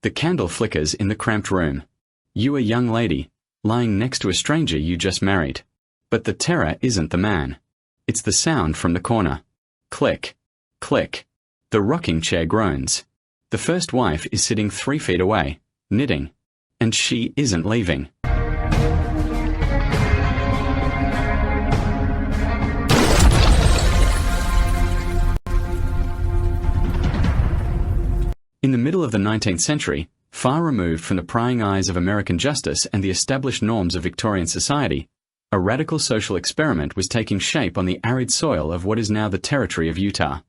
The candle flickers in the cramped room. You a young lady, lying next to a stranger you just married. But the terror isn't the man. It's the sound from the corner. Click. Click. The rocking chair groans. The first wife is sitting 3 feet away, knitting. And she isn't leaving. In the middle of the 19th century, far removed from the prying eyes of American justice and the established norms of Victorian society, a radical social experiment was taking shape on the arid soil of what is now the territory of Utah.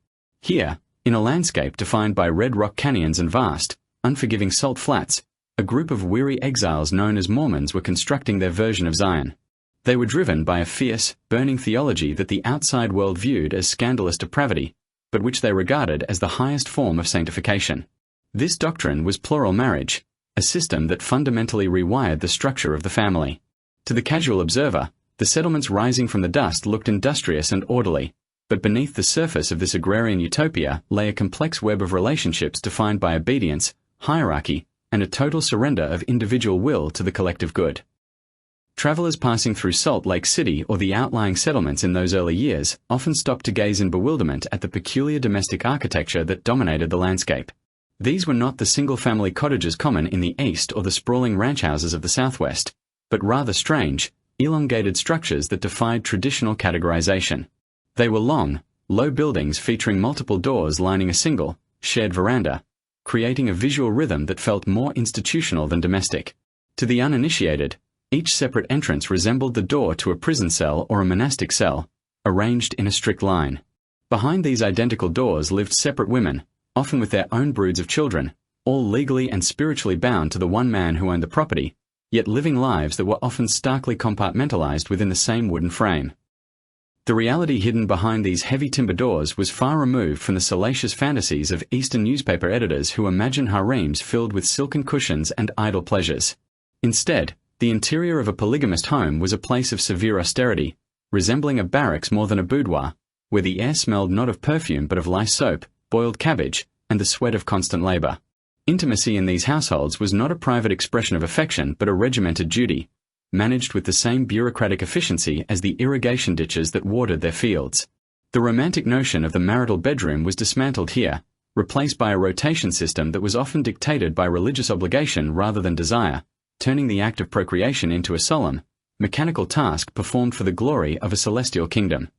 Here, in a landscape defined by red rock canyons and vast, unforgiving salt flats, a group of weary exiles known as Mormons were constructing their version of Zion. They were driven by a fierce, burning theology that the outside world viewed as scandalous depravity, but which they regarded as the highest form of sanctification. This doctrine was plural marriage, a system that fundamentally rewired the structure of the family. To the casual observer, the settlements rising from the dust looked industrious and orderly, but beneath the surface of this agrarian utopia lay a complex web of relationships defined by obedience, hierarchy, and a total surrender of individual will to the collective good. Travelers passing through Salt Lake City or the outlying settlements in those early years often stopped to gaze in bewilderment at the peculiar domestic architecture that dominated the landscape. These were not the single-family cottages common in the east or the sprawling ranch houses of the southwest, but rather strange, elongated structures that defied traditional categorization. They were long, low buildings featuring multiple doors lining a single, shared veranda, creating a visual rhythm that felt more institutional than domestic. To the uninitiated, each separate entrance resembled the door to a prison cell or a monastic cell, arranged in a strict line. Behind these identical doors lived separate women, often with their own broods of children, all legally and spiritually bound to the one man who owned the property, yet living lives that were often starkly compartmentalized within the same wooden frame. The reality hidden behind these heavy timber doors was far removed from the salacious fantasies of Eastern newspaper editors who imagine harems filled with silken cushions and idle pleasures. Instead, the interior of a polygamist home was a place of severe austerity, resembling a barracks more than a boudoir, where the air smelled not of perfume but of lice soap, boiled cabbage, and the sweat of constant labor. Intimacy in these households was not a private expression of affection but a regimented duty, managed with the same bureaucratic efficiency as the irrigation ditches that watered their fields. The romantic notion of the marital bedroom was dismantled here, replaced by a rotation system that was often dictated by religious obligation rather than desire, turning the act of procreation into a solemn, mechanical task performed for the glory of a celestial kingdom.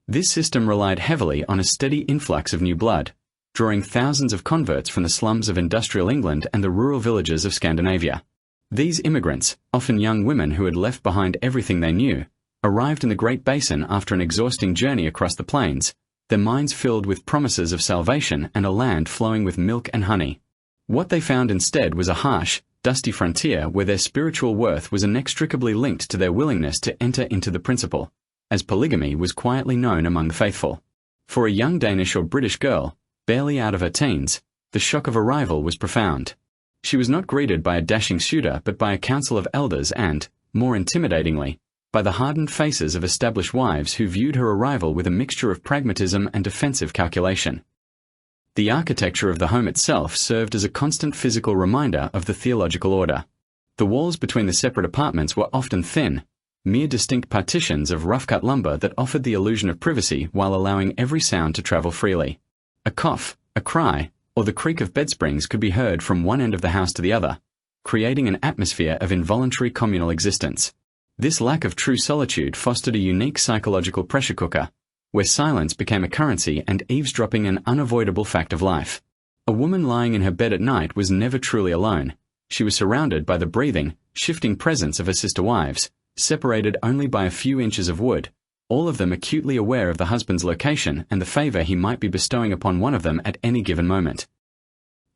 This system relied heavily on a steady influx of new blood, drawing thousands of converts from the slums of industrial England and the rural villages of Scandinavia. These immigrants, often young women who had left behind everything they knew, arrived in the Great Basin after an exhausting journey across the plains, their minds filled with promises of salvation and a land flowing with milk and honey. What they found instead was a harsh, dusty frontier where their spiritual worth was inextricably linked to their willingness to enter into the principle, as polygamy was quietly known among the faithful. For a young Danish or British girl, barely out of her teens, the shock of arrival was profound. She was not greeted by a dashing suitor but by a council of elders and, more intimidatingly, by the hardened faces of established wives who viewed her arrival with a mixture of pragmatism and defensive calculation. The architecture of the home itself served as a constant physical reminder of the theological order. The walls between the separate apartments were often thin, mere distinct partitions of rough-cut lumber that offered the illusion of privacy while allowing every sound to travel freely. A cough, a cry, or the creak of bedsprings could be heard from one end of the house to the other, creating an atmosphere of involuntary communal existence. This lack of true solitude fostered a unique psychological pressure cooker, where silence became a currency and eavesdropping an unavoidable fact of life. A woman lying in her bed at night was never truly alone. She was surrounded by the breathing, shifting presence of her sister wives, separated only by a few inches of wood, all of them acutely aware of the husband's location and the favor he might be bestowing upon one of them at any given moment.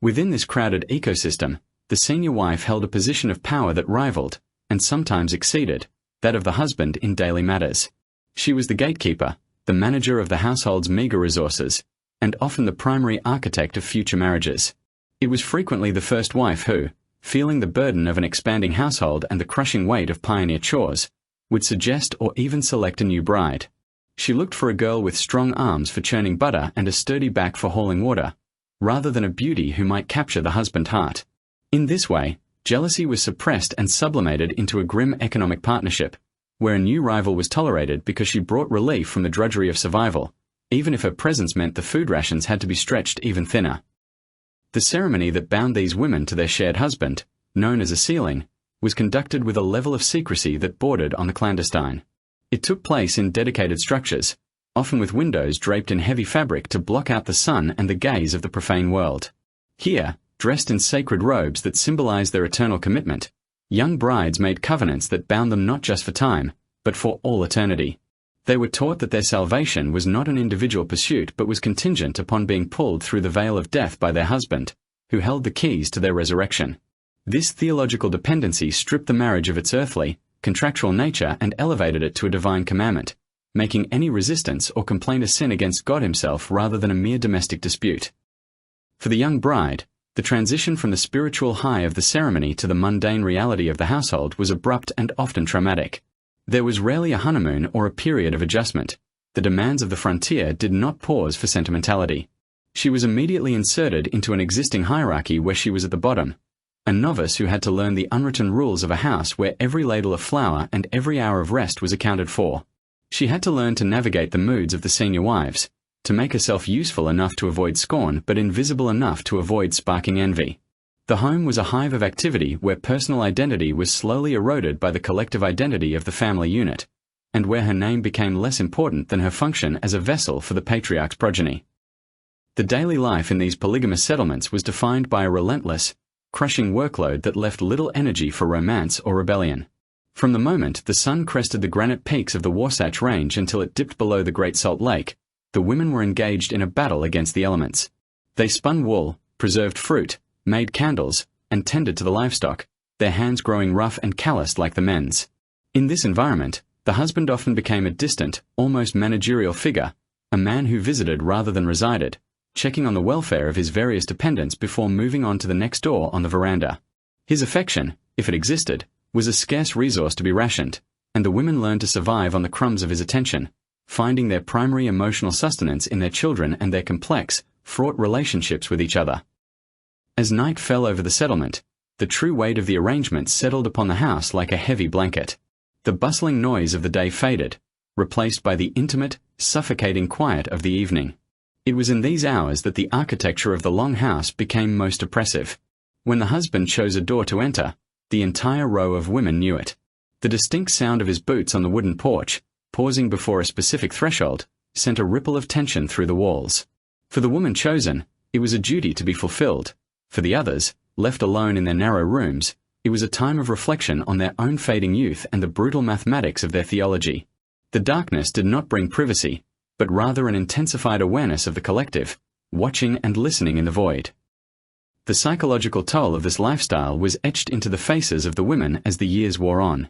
Within this crowded ecosystem, the senior wife held a position of power that rivaled, and sometimes exceeded, that of the husband in daily matters. She was the gatekeeper, the manager of the household's meager resources, and often the primary architect of future marriages. It was frequently the first wife who, feeling the burden of an expanding household and the crushing weight of pioneer chores, would suggest or even select a new bride. She looked for a girl with strong arms for churning butter and a sturdy back for hauling water, rather than a beauty who might capture the husband's heart. In this way, jealousy was suppressed and sublimated into a grim economic partnership, where a new rival was tolerated because she brought relief from the drudgery of survival, even if her presence meant the food rations had to be stretched even thinner. The ceremony that bound these women to their shared husband, known as a sealing, was conducted with a level of secrecy that bordered on the clandestine. It took place in dedicated structures, often with windows draped in heavy fabric to block out the sun and the gaze of the profane world. Here, dressed in sacred robes that symbolized their eternal commitment, young brides made covenants that bound them not just for time, but for all eternity. They were taught that their salvation was not an individual pursuit but was contingent upon being pulled through the veil of death by their husband, who held the keys to their resurrection. This theological dependency stripped the marriage of its earthly, contractual nature and elevated it to a divine commandment, making any resistance or complaint a sin against God himself rather than a mere domestic dispute. For the young bride, the transition from the spiritual high of the ceremony to the mundane reality of the household was abrupt and often traumatic. There was rarely a honeymoon or a period of adjustment. The demands of the frontier did not pause for sentimentality. She was immediately inserted into an existing hierarchy where she was at the bottom, a novice who had to learn the unwritten rules of a house where every ladle of flour and every hour of rest was accounted for. She had to learn to navigate the moods of the senior wives, to make herself useful enough to avoid scorn but invisible enough to avoid sparking envy. The home was a hive of activity where personal identity was slowly eroded by the collective identity of the family unit, and where her name became less important than her function as a vessel for the patriarch's progeny. The daily life in these polygamous settlements was defined by a relentless, crushing workload that left little energy for romance or rebellion. From the moment the sun crested the granite peaks of the Wasatch Range until it dipped below the Great Salt Lake, the women were engaged in a battle against the elements. They spun wool, preserved fruit, made candles, and tended to the livestock, their hands growing rough and calloused like the men's. In this environment, the husband often became a distant, almost managerial figure, a man who visited rather than resided, checking on the welfare of his various dependents before moving on to the next door on the veranda. His affection, if it existed, was a scarce resource to be rationed, and the women learned to survive on the crumbs of his attention, finding their primary emotional sustenance in their children and their complex, fraught relationships with each other. As night fell over the settlement, the true weight of the arrangement settled upon the house like a heavy blanket. The bustling noise of the day faded, replaced by the intimate, suffocating quiet of the evening. It was in these hours that the architecture of the long house became most oppressive. When the husband chose a door to enter, the entire row of women knew it. The distinct sound of his boots on the wooden porch, pausing before a specific threshold, sent a ripple of tension through the walls. For the woman chosen, it was a duty to be fulfilled. For the others, left alone in their narrow rooms, it was a time of reflection on their own fading youth and the brutal mathematics of their theology. The darkness did not bring privacy, but rather an intensified awareness of the collective, watching and listening in the void. The psychological toll of this lifestyle was etched into the faces of the women as the years wore on.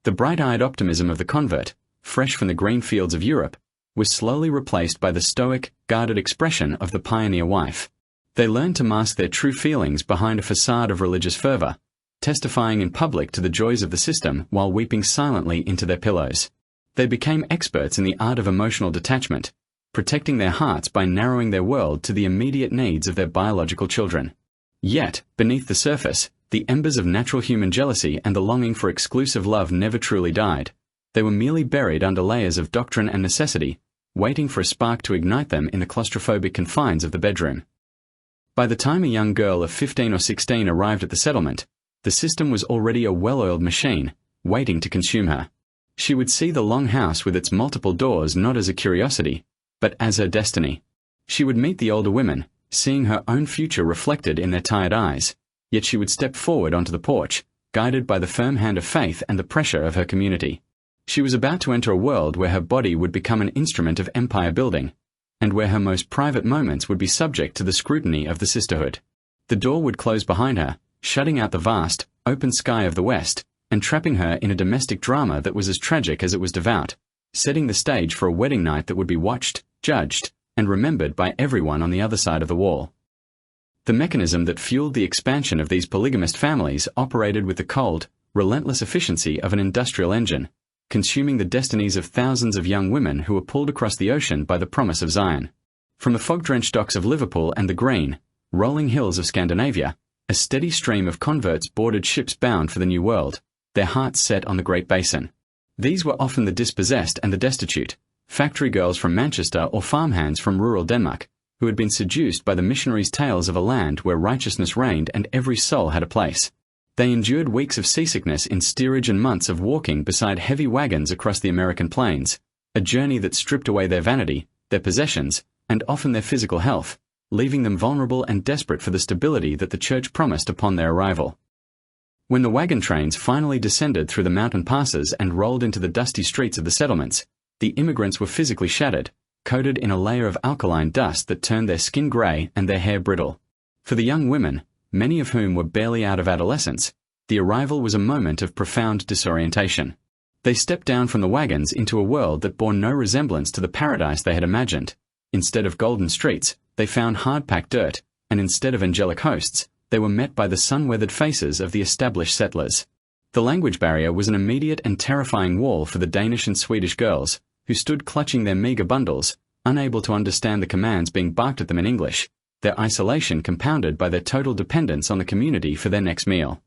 The bright-eyed optimism of the convert, fresh from the green fields of Europe, was slowly replaced by the stoic, guarded expression of the pioneer wife. They learned to mask their true feelings behind a facade of religious fervor, testifying in public to the joys of the system while weeping silently into their pillows. They became experts in the art of emotional detachment, protecting their hearts by narrowing their world to the immediate needs of their biological children. Yet, beneath the surface, the embers of natural human jealousy and the longing for exclusive love never truly died. They were merely buried under layers of doctrine and necessity, waiting for a spark to ignite them in the claustrophobic confines of the bedroom. By the time a young girl of 15 or 16 arrived at the settlement, the system was already a well-oiled machine, waiting to consume her. She would see the long house with its multiple doors not as a curiosity, but as her destiny. She would meet the older women, seeing her own future reflected in their tired eyes, yet she would step forward onto the porch, guided by the firm hand of faith and the pressure of her community. She was about to enter a world where her body would become an instrument of empire building, and where her most private moments would be subject to the scrutiny of the sisterhood. The door would close behind her, shutting out the vast, open sky of the West, and trapping her in a domestic drama that was as tragic as it was devout, setting the stage for a wedding night that would be watched, judged, and remembered by everyone on the other side of the wall. The mechanism that fueled the expansion of these polygamist families operated with the cold, relentless efficiency of an industrial engine, consuming the destinies of thousands of young women who were pulled across the ocean by the promise of Zion. From the fog-drenched docks of Liverpool and the green, rolling hills of Scandinavia, a A steady stream of converts boarded ships bound for the New World, their hearts set on the Great Basin. These were often the dispossessed and the destitute, factory girls from Manchester or farmhands from rural Denmark, who had been seduced by the missionaries' tales of a land where righteousness reigned and every soul had a place. They endured weeks of seasickness in steerage and months of walking beside heavy wagons across the American plains, a journey that stripped away their vanity, their possessions, and often their physical health, leaving them vulnerable and desperate for the stability that the church promised upon their arrival. When the wagon trains finally descended through the mountain passes and rolled into the dusty streets of the settlements, the immigrants were physically shattered, coated in a layer of alkaline dust that turned their skin gray and their hair brittle. For the young women, many of whom were barely out of adolescence, the arrival was a moment of profound disorientation. They stepped down from the wagons into a world that bore no resemblance to the paradise they had imagined. Instead of golden streets, they found hard-packed dirt, and instead of angelic hosts, they were met by the sun-weathered faces of the established settlers. The language barrier was an immediate and terrifying wall for the Danish and Swedish girls, who stood clutching their meager bundles, unable to understand the commands being barked at them in English, their isolation compounded by their total dependence on the community for their next meal.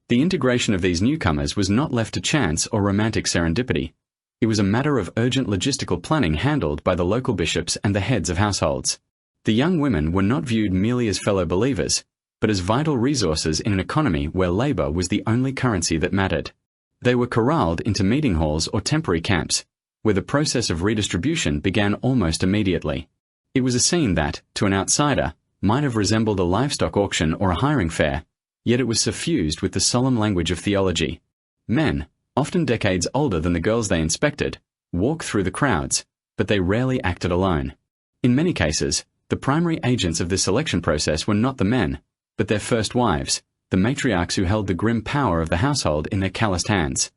The integration of these newcomers was not left to chance or romantic serendipity. It was a matter of urgent logistical planning handled by the local bishops and the heads of households. The young women were not viewed merely as fellow believers, but as vital resources in an economy where labor was the only currency that mattered. They were corralled into meeting halls or temporary camps, where the process of redistribution began almost immediately. It was a scene that, to an outsider, might have resembled a livestock auction or a hiring fair, yet it was suffused with the solemn language of theology. Men, often decades older than the girls they inspected, walked through the crowds, but they rarely acted alone. In many cases, the primary agents of this selection process were not the men, but their first wives, the matriarchs who held the grim power of the household in their calloused hands.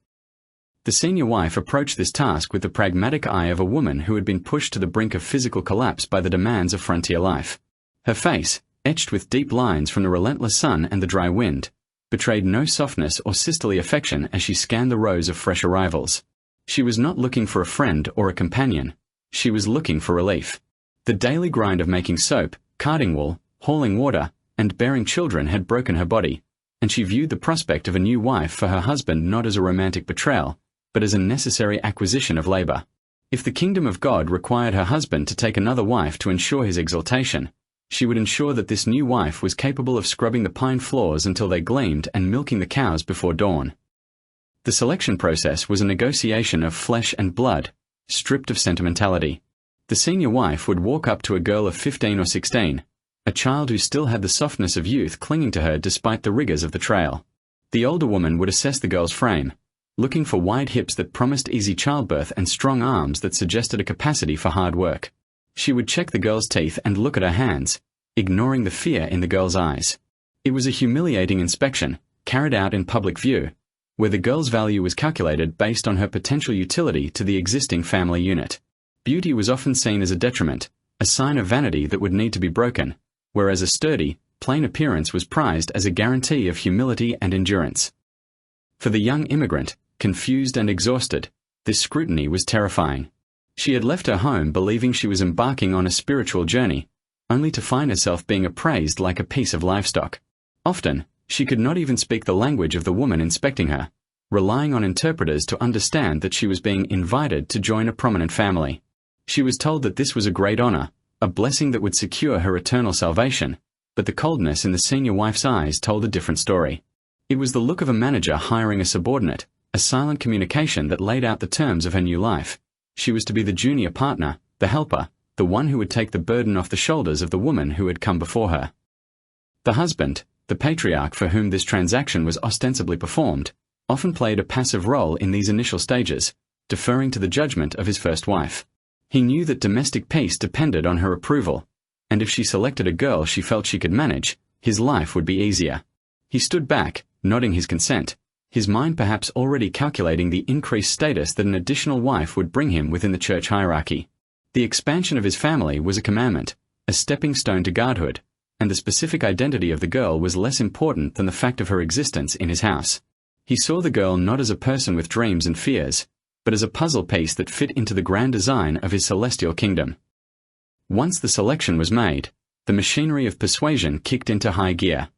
The senior wife approached this task with the pragmatic eye of a woman who had been pushed to the brink of physical collapse by the demands of frontier life. Her face, etched with deep lines from the relentless sun and the dry wind, betrayed no softness or sisterly affection as she scanned the rows of fresh arrivals. She was not looking for a friend or a companion. She was looking for relief. The daily grind of making soap, carding wool, hauling water, and bearing children had broken her body, and she viewed the prospect of a new wife for her husband not as a romantic betrayal, but as a necessary acquisition of labor. If the kingdom of God required her husband to take another wife to ensure his exaltation, she would ensure that this new wife was capable of scrubbing the pine floors until they gleamed and milking the cows before dawn. The selection process was a negotiation of flesh and blood, stripped of sentimentality. The senior wife would walk up to a girl of 15 or 16, a child who still had the softness of youth clinging to her despite the rigors of the trail. The older woman would assess the girl's frame, looking for wide hips that promised easy childbirth and strong arms that suggested a capacity for hard work. She would check the girl's teeth and look at her hands, ignoring the fear in the girl's eyes. It was a humiliating inspection, carried out in public view, where the girl's value was calculated based on her potential utility to the existing family unit. Beauty was often seen as a detriment, a sign of vanity that would need to be broken, whereas a sturdy, plain appearance was prized as a guarantee of humility and endurance. For the young immigrant, confused and exhausted, this scrutiny was terrifying. She had left her home believing she was embarking on a spiritual journey, only to find herself being appraised like a piece of livestock. Often, she could not even speak the language of the woman inspecting her, relying on interpreters to understand that she was being invited to join a prominent family. She was told that this was a great honor, a blessing that would secure her eternal salvation, but the coldness in the senior wife's eyes told a different story. It was the look of a manager hiring a subordinate, a silent communication that laid out the terms of her new life. She was to be the junior partner, the helper, the one who would take the burden off the shoulders of the woman who had come before her. The husband, the patriarch for whom this transaction was ostensibly performed, often played a passive role in these initial stages, deferring to the judgment of his first wife. He knew that domestic peace depended on her approval, and if she selected a girl she felt she could manage, his life would be easier. He stood back, nodding his consent, his mind perhaps already calculating the increased status that an additional wife would bring him within the church hierarchy. The expansion of his family was a commandment, a stepping stone to godhood, and the specific identity of the girl was less important than the fact of her existence in his house. He saw the girl not as a person with dreams and fears, but as a puzzle piece that fit into the grand design of his celestial kingdom. Once the selection was made, the machinery of persuasion kicked into high gear.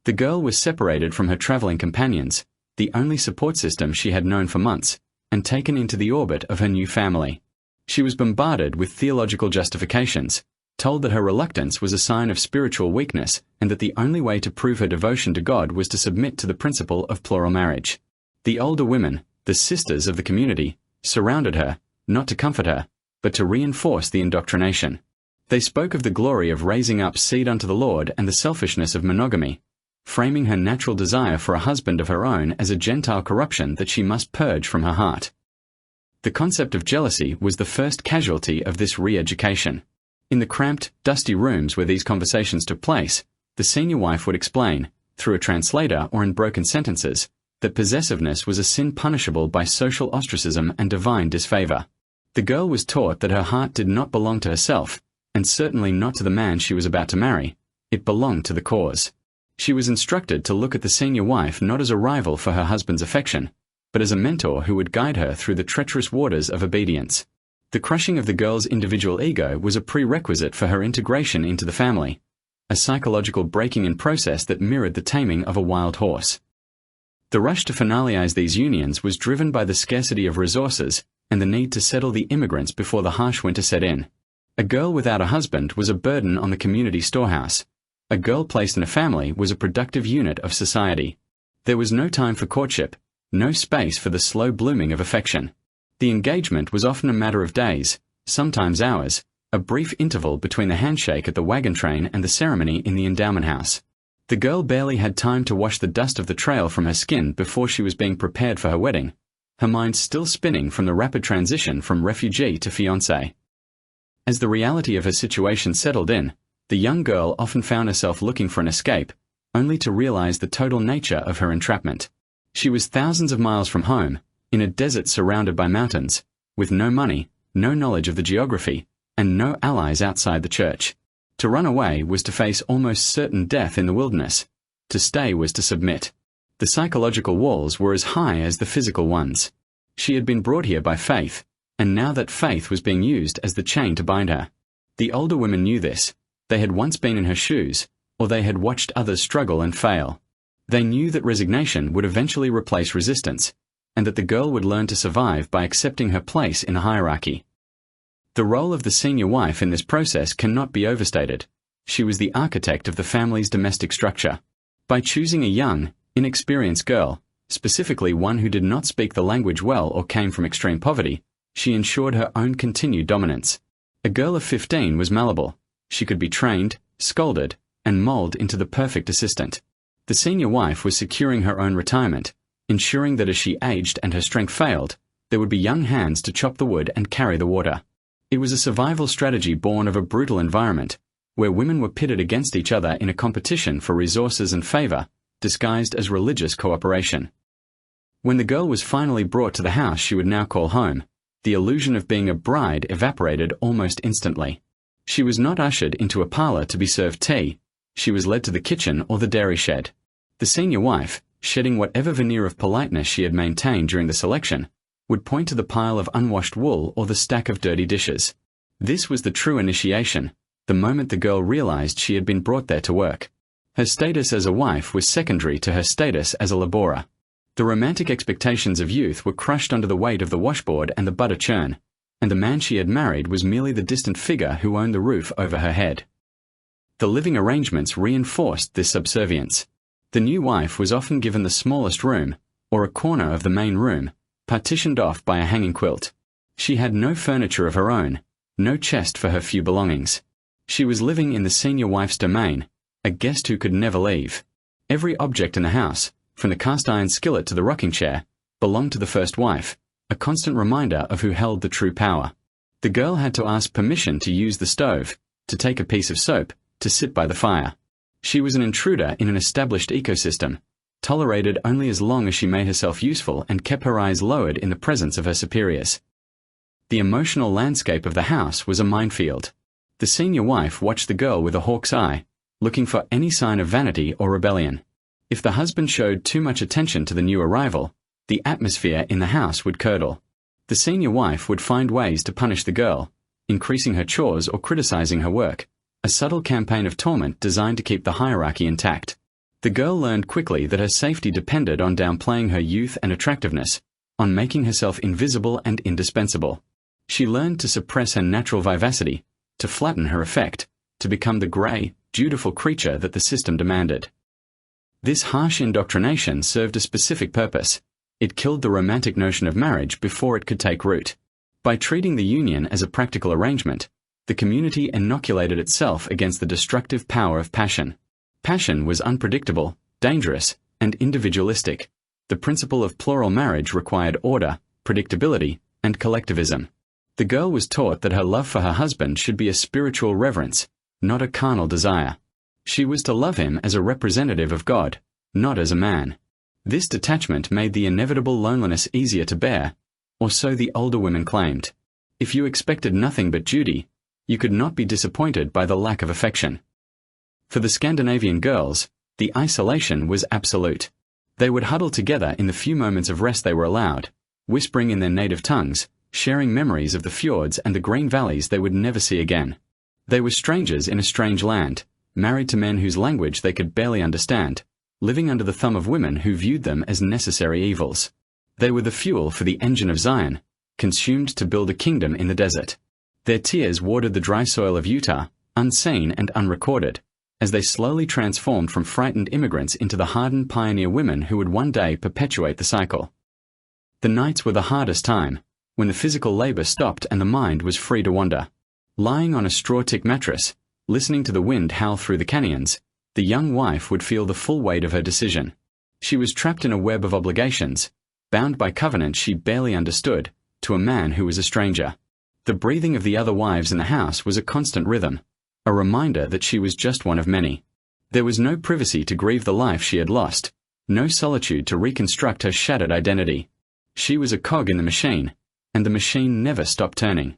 The girl was separated from her traveling companions, the only support system she had known for months, and taken into the orbit of her new family. She was bombarded with theological justifications, told that her reluctance was a sign of spiritual weakness and that the only way to prove her devotion to God was to submit to the principle of plural marriage. The older women, the sisters of the community, surrounded her, not to comfort her, but to reinforce the indoctrination. They spoke of the glory of raising up seed unto the Lord and the selfishness of monogamy, framing her natural desire for a husband of her own as a Gentile corruption that she must purge from her heart. The concept of jealousy was the first casualty of this re-education. In the cramped, dusty rooms where these conversations took place, the senior wife would explain, through a translator or in broken sentences, that possessiveness was a sin punishable by social ostracism and divine disfavor. The girl was taught that her heart did not belong to herself, and certainly not to the man she was about to marry. It belonged to the cause. She was instructed to look at the senior wife not as a rival for her husband's affection, but as a mentor who would guide her through the treacherous waters of obedience. The crushing of the girl's individual ego was a prerequisite for her integration into the family, a psychological breaking-in process that mirrored the taming of a wild horse. The rush to finalize these unions was driven by the scarcity of resources and the need to settle the immigrants before the harsh winter set in. A girl without a husband was a burden on the community storehouse. A girl placed in a family was a productive unit of society. There was no time for courtship, no space for the slow blooming of affection. The engagement was often a matter of days, sometimes hours, a brief interval between the handshake at the wagon train and the ceremony in the endowment house. The girl barely had time to wash the dust of the trail from her skin before she was being prepared for her wedding, her mind still spinning from the rapid transition from refugee to fiancé. As the reality of her situation settled in, the young girl often found herself looking for an escape, only to realize the total nature of her entrapment. She was thousands of miles from home, in a desert surrounded by mountains, with no money, no knowledge of the geography, and no allies outside the church. To run away was to face almost certain death in the wilderness. To stay was to submit. The psychological walls were as high as the physical ones. She had been brought here by faith, and now that faith was being used as the chain to bind her. The older women knew this. They had once been in her shoes, or they had watched others struggle and fail. They knew that resignation would eventually replace resistance, and that the girl would learn to survive by accepting her place in a hierarchy. The role of the senior wife in this process cannot be overstated. She was the architect of the family's domestic structure. By choosing a young, inexperienced girl, specifically one who did not speak the language well or came from extreme poverty, she ensured her own continued dominance. A girl of 15 was malleable. She could be trained, scolded, and molded into the perfect assistant. The senior wife was securing her own retirement, ensuring that as she aged and her strength failed, there would be young hands to chop the wood and carry the water. It was a survival strategy born of a brutal environment, where women were pitted against each other in a competition for resources and favor, disguised as religious cooperation. When the girl was finally brought to the house she would now call home, the illusion of being a bride evaporated almost instantly. She was not ushered into a parlor to be served tea. She was led to the kitchen or the dairy shed. The senior wife, shedding whatever veneer of politeness she had maintained during the selection, would point to the pile of unwashed wool or the stack of dirty dishes. This was the true initiation, the moment the girl realized she had been brought there to work. Her status as a wife was secondary to her status as a laborer. The romantic expectations of youth were crushed under the weight of the washboard and the butter churn, and the man she had married was merely the distant figure who owned the roof over her head. The living arrangements reinforced this subservience. The new wife was often given the smallest room, or a corner of the main room, partitioned off by a hanging quilt. She had no furniture of her own, no chest for her few belongings. She was living in the senior wife's domain, a guest who could never leave. Every object in the house, from the cast-iron skillet to the rocking chair, belonged to the first wife, a constant reminder of who held the true power. The girl had to ask permission to use the stove, to take a piece of soap, to sit by the fire. She was an intruder in an established ecosystem, tolerated only as long as she made herself useful and kept her eyes lowered in the presence of her superiors. The emotional landscape of the house was a minefield. The senior wife watched the girl with a hawk's eye, looking for any sign of vanity or rebellion. If the husband showed too much attention to the new arrival, the atmosphere in the house would curdle. The senior wife would find ways to punish the girl, increasing her chores or criticizing her work, a subtle campaign of torment designed to keep the hierarchy intact. The girl learned quickly that her safety depended on downplaying her youth and attractiveness, on making herself invisible and indispensable. She learned to suppress her natural vivacity, to flatten her effect, to become the grey, dutiful creature that the system demanded. This harsh indoctrination served a specific purpose. It killed the romantic notion of marriage before it could take root. By treating the union as a practical arrangement, the community inoculated itself against the destructive power of passion. Passion was unpredictable, dangerous, and individualistic. The principle of plural marriage required order, predictability, and collectivism. The girl was taught that her love for her husband should be a spiritual reverence, not a carnal desire. She was to love him as a representative of God, not as a man. This detachment made the inevitable loneliness easier to bear, or so the older women claimed. If you expected nothing but duty, you could not be disappointed by the lack of affection. For the Scandinavian girls, the isolation was absolute. They would huddle together in the few moments of rest they were allowed, whispering in their native tongues, sharing memories of the fjords and the green valleys they would never see again. They were strangers in a strange land, married to men whose language they could barely understand, living under the thumb of women who viewed them as necessary evils. They were the fuel for the engine of Zion, consumed to build a kingdom in the desert. Their tears watered the dry soil of Utah, unseen and unrecorded, as they slowly transformed from frightened immigrants into the hardened pioneer women who would one day perpetuate the cycle. The nights were the hardest time, when the physical labor stopped and the mind was free to wander. Lying on a straw-tick mattress, listening to the wind howl through the canyons, the young wife would feel the full weight of her decision. She was trapped in a web of obligations, bound by covenants she barely understood, to a man who was a stranger. The breathing of the other wives in the house was a constant rhythm, a reminder that she was just one of many. There was no privacy to grieve the life she had lost, no solitude to reconstruct her shattered identity. She was a cog in the machine, and the machine never stopped turning.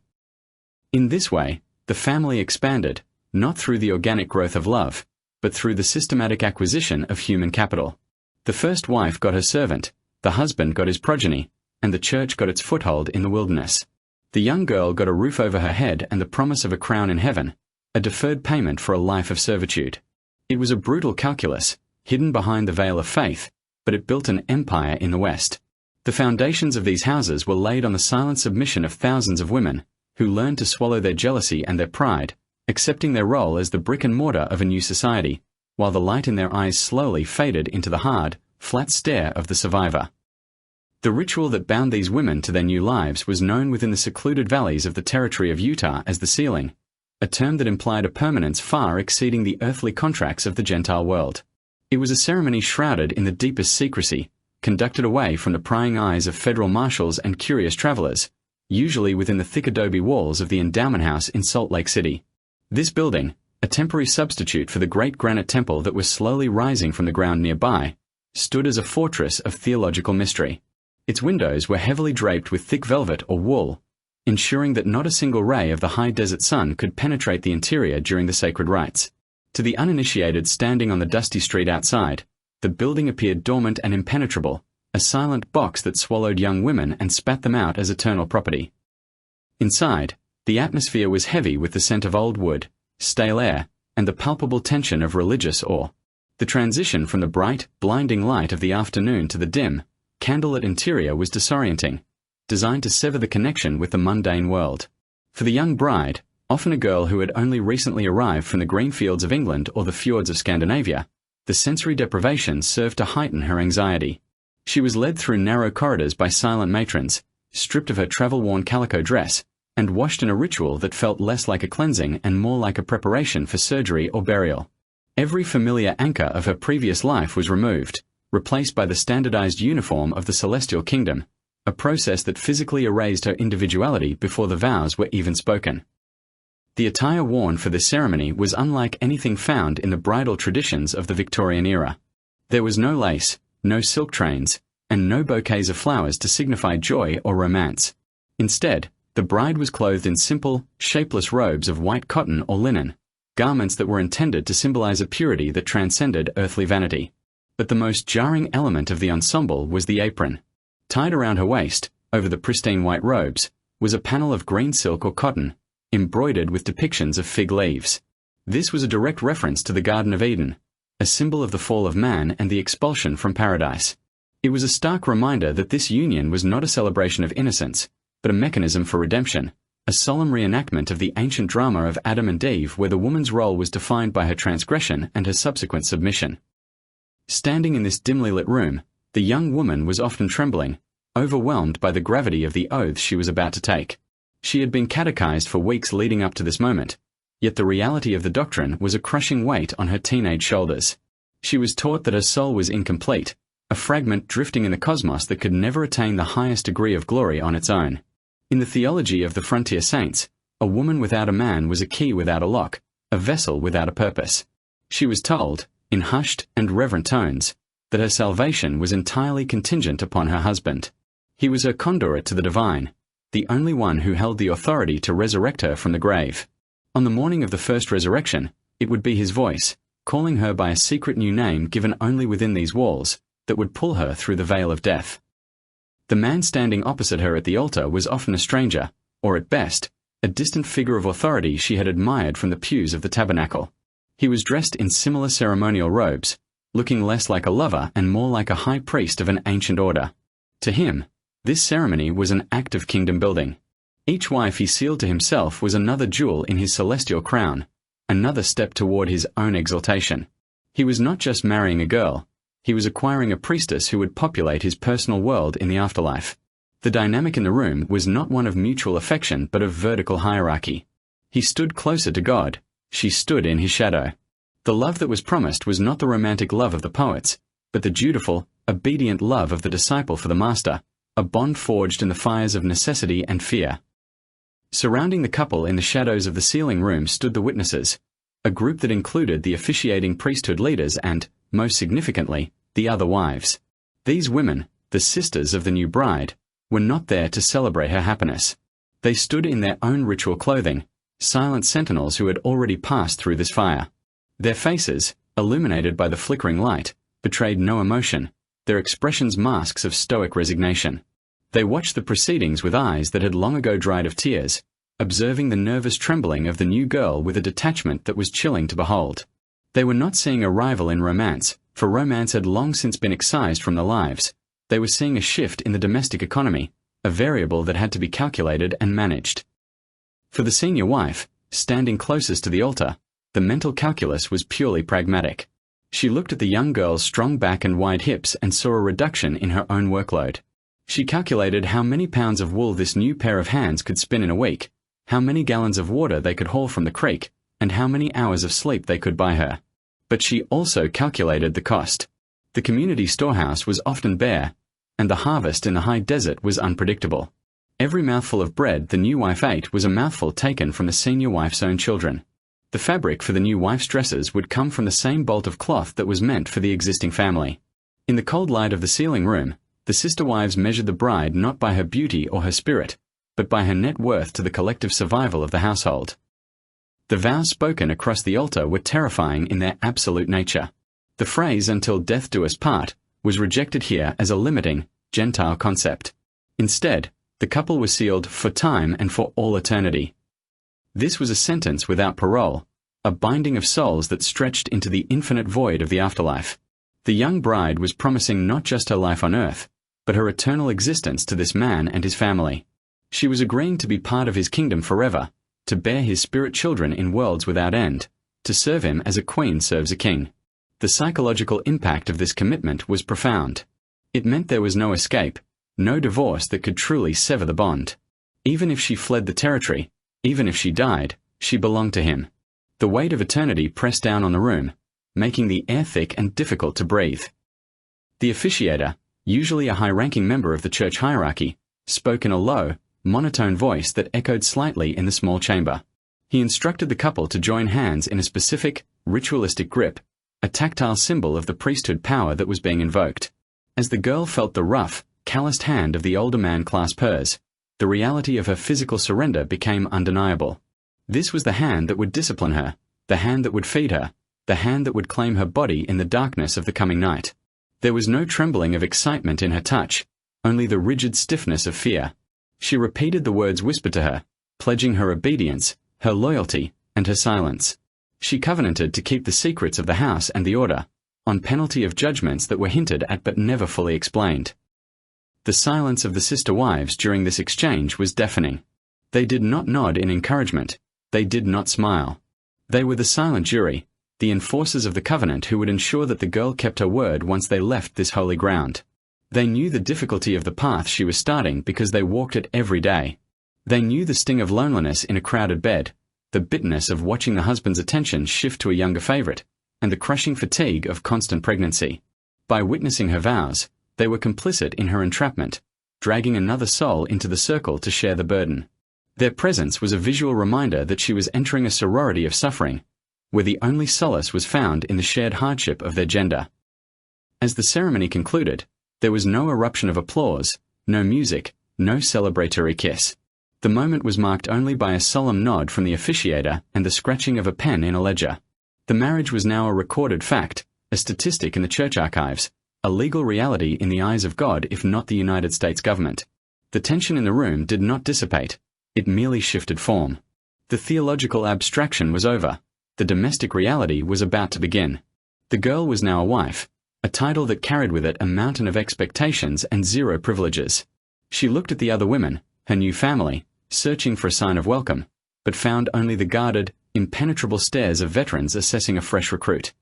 In this way, the family expanded, not through the organic growth of love, but through the systematic acquisition of human capital. The first wife got her servant, the husband got his progeny, and the church got its foothold in the wilderness. The young girl got a roof over her head and the promise of a crown in heaven, a deferred payment for a life of servitude. It was a brutal calculus, hidden behind the veil of faith, but it built an empire in the West. The foundations of these houses were laid on the silent submission of thousands of women, who learned to swallow their jealousy and their pride, accepting their role as the brick and mortar of a new society, while the light in their eyes slowly faded into the hard, flat stare of the survivor. The ritual that bound these women to their new lives was known within the secluded valleys of the territory of Utah as the sealing, a term that implied a permanence far exceeding the earthly contracts of the Gentile world. It was a ceremony shrouded in the deepest secrecy, conducted away from the prying eyes of federal marshals and curious travelers, usually within the thick adobe walls of the endowment house in Salt Lake City. This building, a temporary substitute for the great granite temple that was slowly rising from the ground nearby, stood as a fortress of theological mystery. Its windows were heavily draped with thick velvet or wool, ensuring that not a single ray of the high desert sun could penetrate the interior during the sacred rites. To the uninitiated standing on the dusty street outside, the building appeared dormant and impenetrable, a silent box that swallowed young women and spat them out as eternal property. Inside, the atmosphere was heavy with the scent of old wood, stale air, and the palpable tension of religious awe. The transition from the bright, blinding light of the afternoon to the dim, candlelit interior was disorienting, designed to sever the connection with the mundane world. For the young bride, often a girl who had only recently arrived from the green fields of England or the fjords of Scandinavia, the sensory deprivation served to heighten her anxiety. She was led through narrow corridors by silent matrons, stripped of her travel-worn calico dress, and washed in a ritual that felt less like a cleansing and more like a preparation for surgery or burial. Every familiar anchor of her previous life was removed, replaced by the standardized uniform of the celestial kingdom, a process that physically erased her individuality before the vows were even spoken. The attire worn for this ceremony was unlike anything found in the bridal traditions of the Victorian era. There was no lace, no silk trains, and no bouquets of flowers to signify joy or romance. Instead, the bride was clothed in simple, shapeless robes of white cotton or linen, garments that were intended to symbolize a purity that transcended earthly vanity. But the most jarring element of the ensemble was the apron. Tied around her waist, over the pristine white robes, was a panel of green silk or cotton, embroidered with depictions of fig leaves. This was a direct reference to the Garden of Eden, a symbol of the fall of man and the expulsion from paradise. It was a stark reminder that this union was not a celebration of innocence, but a mechanism for redemption, a solemn reenactment of the ancient drama of Adam and Eve, where the woman's role was defined by her transgression and her subsequent submission. Standing in this dimly lit room, the young woman was often trembling, overwhelmed by the gravity of the oaths she was about to take. She had been catechized for weeks leading up to this moment, yet the reality of the doctrine was a crushing weight on her teenage shoulders. She was taught that her soul was incomplete, a fragment drifting in the cosmos that could never attain the highest degree of glory on its own. In the theology of the frontier saints, a woman without a man was a key without a lock, a vessel without a purpose. She was told, in hushed and reverent tones, that her salvation was entirely contingent upon her husband. He was her conduit to the divine, the only one who held the authority to resurrect her from the grave. On the morning of the first resurrection, it would be his voice, calling her by a secret new name given only within these walls, that would pull her through the veil of death. The man standing opposite her at the altar was often a stranger, or at best, a distant figure of authority she had admired from the pews of the tabernacle. He was dressed in similar ceremonial robes, looking less like a lover and more like a high priest of an ancient order. To him, this ceremony was an act of kingdom building. Each wife he sealed to himself was another jewel in his celestial crown, another step toward his own exaltation. He was not just marrying a girl, he was acquiring a priestess who would populate his personal world in the afterlife. The dynamic in the room was not one of mutual affection but of vertical hierarchy. He stood closer to God, she stood in his shadow. The love that was promised was not the romantic love of the poets, but the dutiful, obedient love of the disciple for the master, a bond forged in the fires of necessity and fear. Surrounding the couple in the shadows of the sealing room stood the witnesses, a group that included the officiating priesthood leaders and, most significantly, the other wives. These women, the sisters of the new bride, were not there to celebrate her happiness. They stood in their own ritual clothing, silent sentinels who had already passed through this fire. Their faces, illuminated by the flickering light, betrayed no emotion, their expressions masks of stoic resignation. They watched the proceedings with eyes that had long ago dried of tears, observing the nervous trembling of the new girl with a detachment that was chilling to behold. They were not seeing a rival in romance, for romance had long since been excised from their lives. They were seeing a shift in the domestic economy, a variable that had to be calculated and managed. For the senior wife, standing closest to the altar, the mental calculus was purely pragmatic. She looked at the young girl's strong back and wide hips and saw a reduction in her own workload. She calculated how many pounds of wool this new pair of hands could spin in a week, how many gallons of water they could haul from the creek, and how many hours of sleep they could buy her. But she also calculated the cost. The community storehouse was often bare, and the harvest in the high desert was unpredictable. Every mouthful of bread the new wife ate was a mouthful taken from the senior wife's own children. The fabric for the new wife's dresses would come from the same bolt of cloth that was meant for the existing family. In the cold light of the sealing room, the sister wives measured the bride not by her beauty or her spirit, but by her net worth to the collective survival of the household. The vows spoken across the altar were terrifying in their absolute nature. The phrase "until death do us part" was rejected here as a limiting, Gentile concept. Instead, the couple was sealed for time and for all eternity. This was a sentence without parole, a binding of souls that stretched into the infinite void of the afterlife. The young bride was promising not just her life on earth, but her eternal existence to this man and his family. She was agreeing to be part of his kingdom forever, to bear his spirit children in worlds without end, to serve him as a queen serves a king. The psychological impact of this commitment was profound. It meant there was no escape, no divorce that could truly sever the bond. Even if she fled the territory, even if she died, she belonged to him. The weight of eternity pressed down on the room, making the air thick and difficult to breathe. The officiator, usually a high-ranking member of the church hierarchy, spoke in a low, monotone voice that echoed slightly in the small chamber. He instructed the couple to join hands in a specific, ritualistic grip, a tactile symbol of the priesthood power that was being invoked. As the girl felt the rough, calloused hand of the older man clasp hers, the reality of her physical surrender became undeniable. This was the hand that would discipline her, the hand that would feed her, the hand that would claim her body in the darkness of the coming night. There was no trembling of excitement in her touch, only the rigid stiffness of fear. She repeated the words whispered to her, pledging her obedience, her loyalty, and her silence. She covenanted to keep the secrets of the house and the order, on penalty of judgments that were hinted at but never fully explained. The silence of the sister wives during this exchange was deafening. They did not nod in encouragement. They did not smile. They were the silent jury, the enforcers of the covenant who would ensure that the girl kept her word once they left this holy ground. They knew the difficulty of the path she was starting because they walked it every day. They knew the sting of loneliness in a crowded bed, the bitterness of watching the husband's attention shift to a younger favorite, and the crushing fatigue of constant pregnancy. By witnessing her vows, they were complicit in her entrapment, dragging another soul into the circle to share the burden. Their presence was a visual reminder that she was entering a sorority of suffering, where the only solace was found in the shared hardship of their gender. As the ceremony concluded, there was no eruption of applause, no music, no celebratory kiss. The moment was marked only by a solemn nod from the officiator and the scratching of a pen in a ledger. The marriage was now a recorded fact, a statistic in the church archives, a legal reality in the eyes of God if not the United States government. The tension in the room did not dissipate. It merely shifted form. The theological abstraction was over. The domestic reality was about to begin. The girl was now a wife, a title that carried with it a mountain of expectations and zero privileges. She looked at the other women, her new family, searching for a sign of welcome, but found only the guarded, impenetrable stares of veterans assessing a fresh recruit.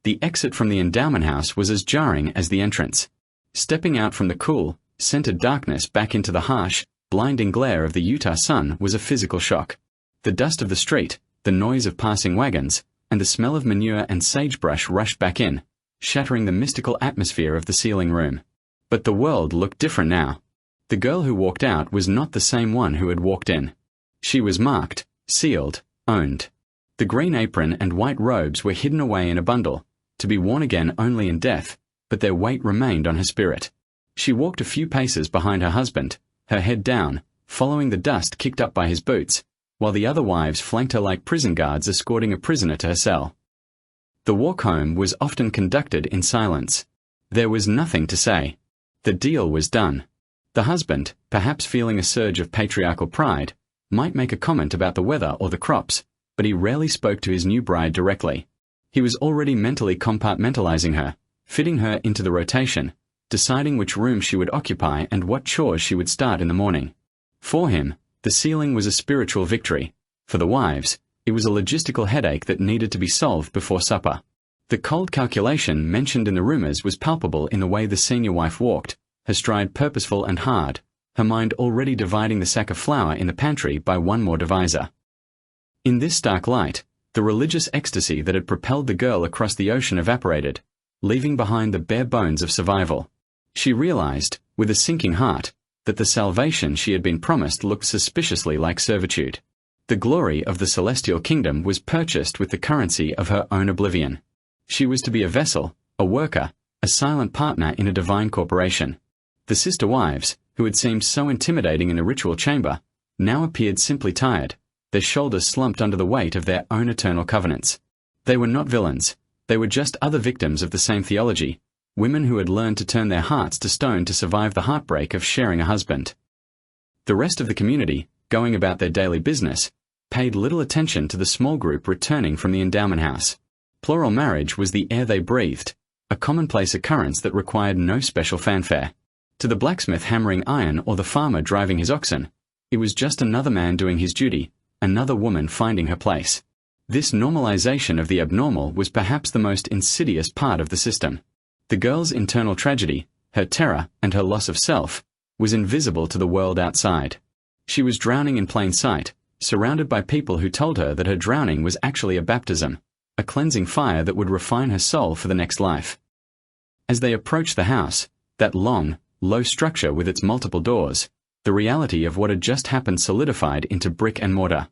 The exit from the endowment house was as jarring as the entrance. Stepping out from the cool, scented darkness back into the harsh, blinding glare of the Utah sun was a physical shock. The dust of the street, the noise of passing wagons, and the smell of manure and sagebrush rushed back in, shattering the mystical atmosphere of the ceiling room. But the world looked different now. The girl who walked out was not the same one who had walked in. She was marked, sealed, owned. The green apron and white robes were hidden away in a bundle, to be worn again only in death, but their weight remained on her spirit. She walked a few paces behind her husband, her head down, following the dust kicked up by his boots, while the other wives flanked her like prison guards escorting a prisoner to her cell. The walk home was often conducted in silence. There was nothing to say. The deal was done. The husband, perhaps feeling a surge of patriarchal pride, might make a comment about the weather or the crops, but he rarely spoke to his new bride directly. He was already mentally compartmentalizing her, fitting her into the rotation, deciding which room she would occupy and what chores she would start in the morning. For him, the ceiling was a spiritual victory. For the wives, it was a logistical headache that needed to be solved before supper. The cold calculation mentioned in the rumors was palpable in the way the senior wife walked, her stride purposeful and hard, her mind already dividing the sack of flour in the pantry by one more divisor. In this stark light, the religious ecstasy that had propelled the girl across the ocean evaporated, leaving behind the bare bones of survival. She realized, with a sinking heart, that the salvation she had been promised looked suspiciously like servitude. The glory of the celestial kingdom was purchased with the currency of her own oblivion. She was to be a vessel, a worker, a silent partner in a divine corporation. The sister wives, who had seemed so intimidating in the ritual chamber, now appeared simply tired, their shoulders slumped under the weight of their own eternal covenants. They were not villains. They were just other victims of the same theology, women who had learned to turn their hearts to stone to survive the heartbreak of sharing a husband. The rest of the community, going about their daily business, paid little attention to the small group returning from the endowment house. Plural marriage was the air they breathed, a commonplace occurrence that required no special fanfare. To the blacksmith hammering iron or the farmer driving his oxen, it was just another man doing his duty, another woman finding her place. This normalization of the abnormal was perhaps the most insidious part of the system. The girl's internal tragedy, her terror and her loss of self, was invisible to the world outside. She was drowning in plain sight, surrounded by people who told her that her drowning was actually a baptism, a cleansing fire that would refine her soul for the next life. As they approached the house, that long, low structure with its multiple doors, the reality of what had just happened solidified into brick and mortar.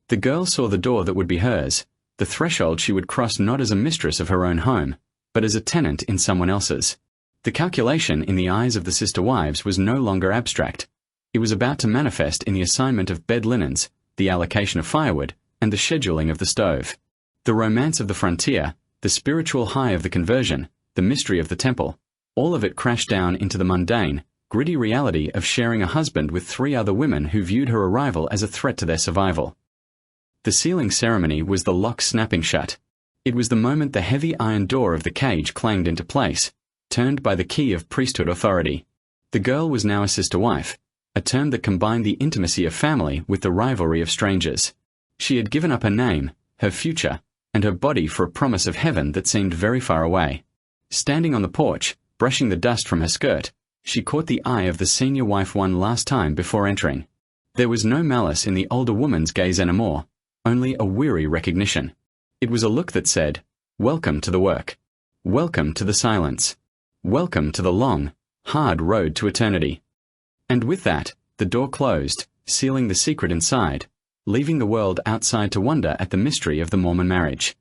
The girl saw the door that would be hers, the threshold she would cross not as a mistress of her own home, but as a tenant in someone else's. The calculation in the eyes of the sister wives was no longer abstract. It was about to manifest in the assignment of bed linens, the allocation of firewood, and the scheduling of the stove. The romance of the frontier, the spiritual high of the conversion, the mystery of the temple, all of it crashed down into the mundane, gritty reality of sharing a husband with 3 other women who viewed her arrival as a threat to their survival. The sealing ceremony was the lock snapping shut. It was the moment the heavy iron door of the cage clanged into place, turned by the key of priesthood authority. The girl was now a sister-wife, a term that combined the intimacy of family with the rivalry of strangers. She had given up her name, her future, and her body for a promise of heaven that seemed very far away. Standing on the porch, brushing the dust from her skirt, she caught the eye of the senior wife one last time before entering. There was no malice in the older woman's gaze anymore, only a weary recognition. It was a look that said, "Welcome to the work. Welcome to the silence. Welcome to the long, hard road to eternity." And with that, the door closed, sealing the secret inside, leaving the world outside to wonder at the mystery of the Mormon marriage.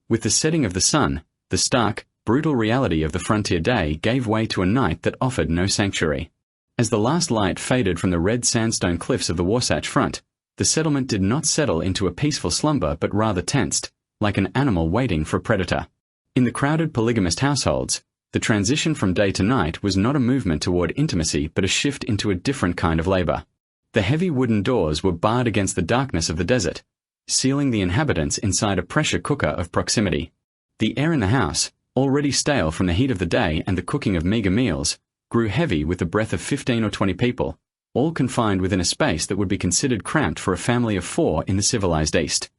With the setting of the sun, the stark, brutal reality of the frontier day gave way to a night that offered no sanctuary. As the last light faded from the red sandstone cliffs of the Wasatch Front, the settlement did not settle into a peaceful slumber but rather tensed, like an animal waiting for a predator. In the crowded polygamist households, the transition from day to night was not a movement toward intimacy but a shift into a different kind of labor. The heavy wooden doors were barred against the darkness of the desert, sealing the inhabitants inside a pressure cooker of proximity. The air in the house, already stale from the heat of the day and the cooking of meager meals, grew heavy with the breath of 15 or 20 people, all confined within a space that would be considered cramped for a family of 4 in the civilized East.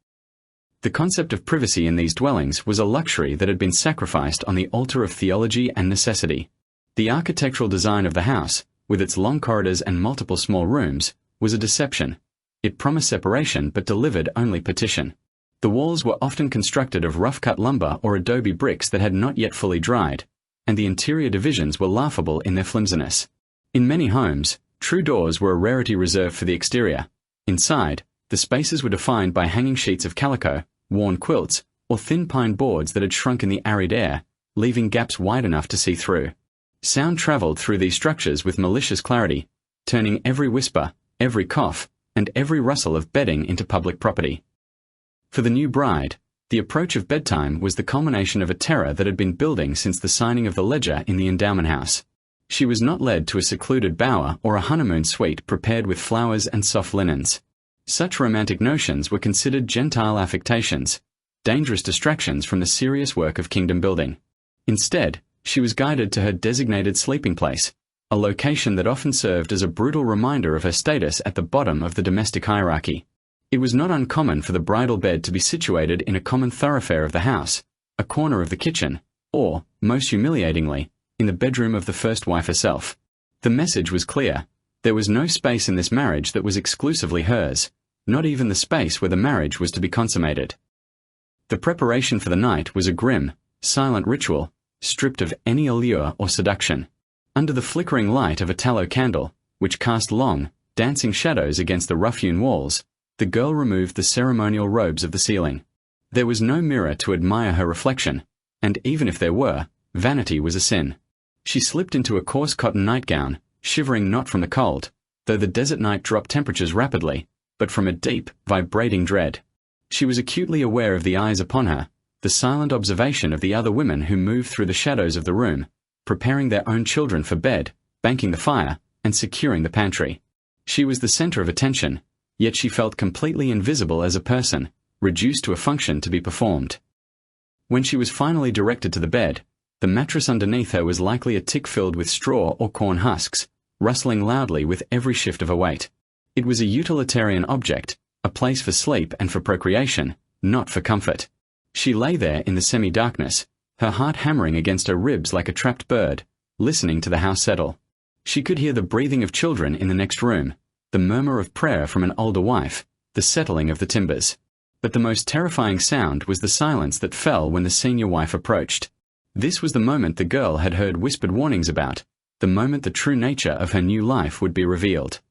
The concept of privacy in these dwellings was a luxury that had been sacrificed on the altar of theology and necessity. The architectural design of the house, with its long corridors and multiple small rooms, was a deception. It promised separation but delivered only partition. The walls were often constructed of rough-cut lumber or adobe bricks that had not yet fully dried, and the interior divisions were laughable in their flimsiness. In many homes, true doors were a rarity reserved for the exterior. Inside, the spaces were defined by hanging sheets of calico, worn quilts, or thin pine boards that had shrunk in the arid air, leaving gaps wide enough to see through. Sound traveled through these structures with malicious clarity, turning every whisper, every cough, and every rustle of bedding into public property. For the new bride, the approach of bedtime was the culmination of a terror that had been building since the signing of the ledger in the endowment house. She was not led to a secluded bower or a honeymoon suite prepared with flowers and soft linens. Such romantic notions were considered Gentile affectations, dangerous distractions from the serious work of kingdom building. Instead, she was guided to her designated sleeping place, a location that often served as a brutal reminder of her status at the bottom of the domestic hierarchy. It was not uncommon for the bridal bed to be situated in a common thoroughfare of the house, a corner of the kitchen, or, most humiliatingly, in the bedroom of the first wife herself. The message was clear. There was no space in this marriage that was exclusively hers, not even the space where the marriage was to be consummated. The preparation for the night was a grim, silent ritual, stripped of any allure or seduction. Under the flickering light of a tallow candle, which cast long, dancing shadows against the rough-hewn walls, the girl removed the ceremonial robes of the ceiling. There was no mirror to admire her reflection, and even if there were, vanity was a sin. She slipped into a coarse cotton nightgown, shivering not from the cold, though the desert night dropped temperatures rapidly, but from a deep, vibrating dread. She was acutely aware of the eyes upon her, the silent observation of the other women who moved through the shadows of the room, preparing their own children for bed, banking the fire, and securing the pantry. She was the center of attention, yet she felt completely invisible as a person, reduced to a function to be performed. When she was finally directed to the bed, the mattress underneath her was likely a tick filled with straw or corn husks, rustling loudly with every shift of her weight. It was a utilitarian object, a place for sleep and for procreation, not for comfort. She lay there in the semi-darkness, her heart hammering against her ribs like a trapped bird, listening to the house settle. She could hear the breathing of children in the next room, the murmur of prayer from an older wife, the settling of the timbers. But the most terrifying sound was the silence that fell when the senior wife approached. This was the moment the girl had heard whispered warnings about, the moment the true nature of her new life would be revealed.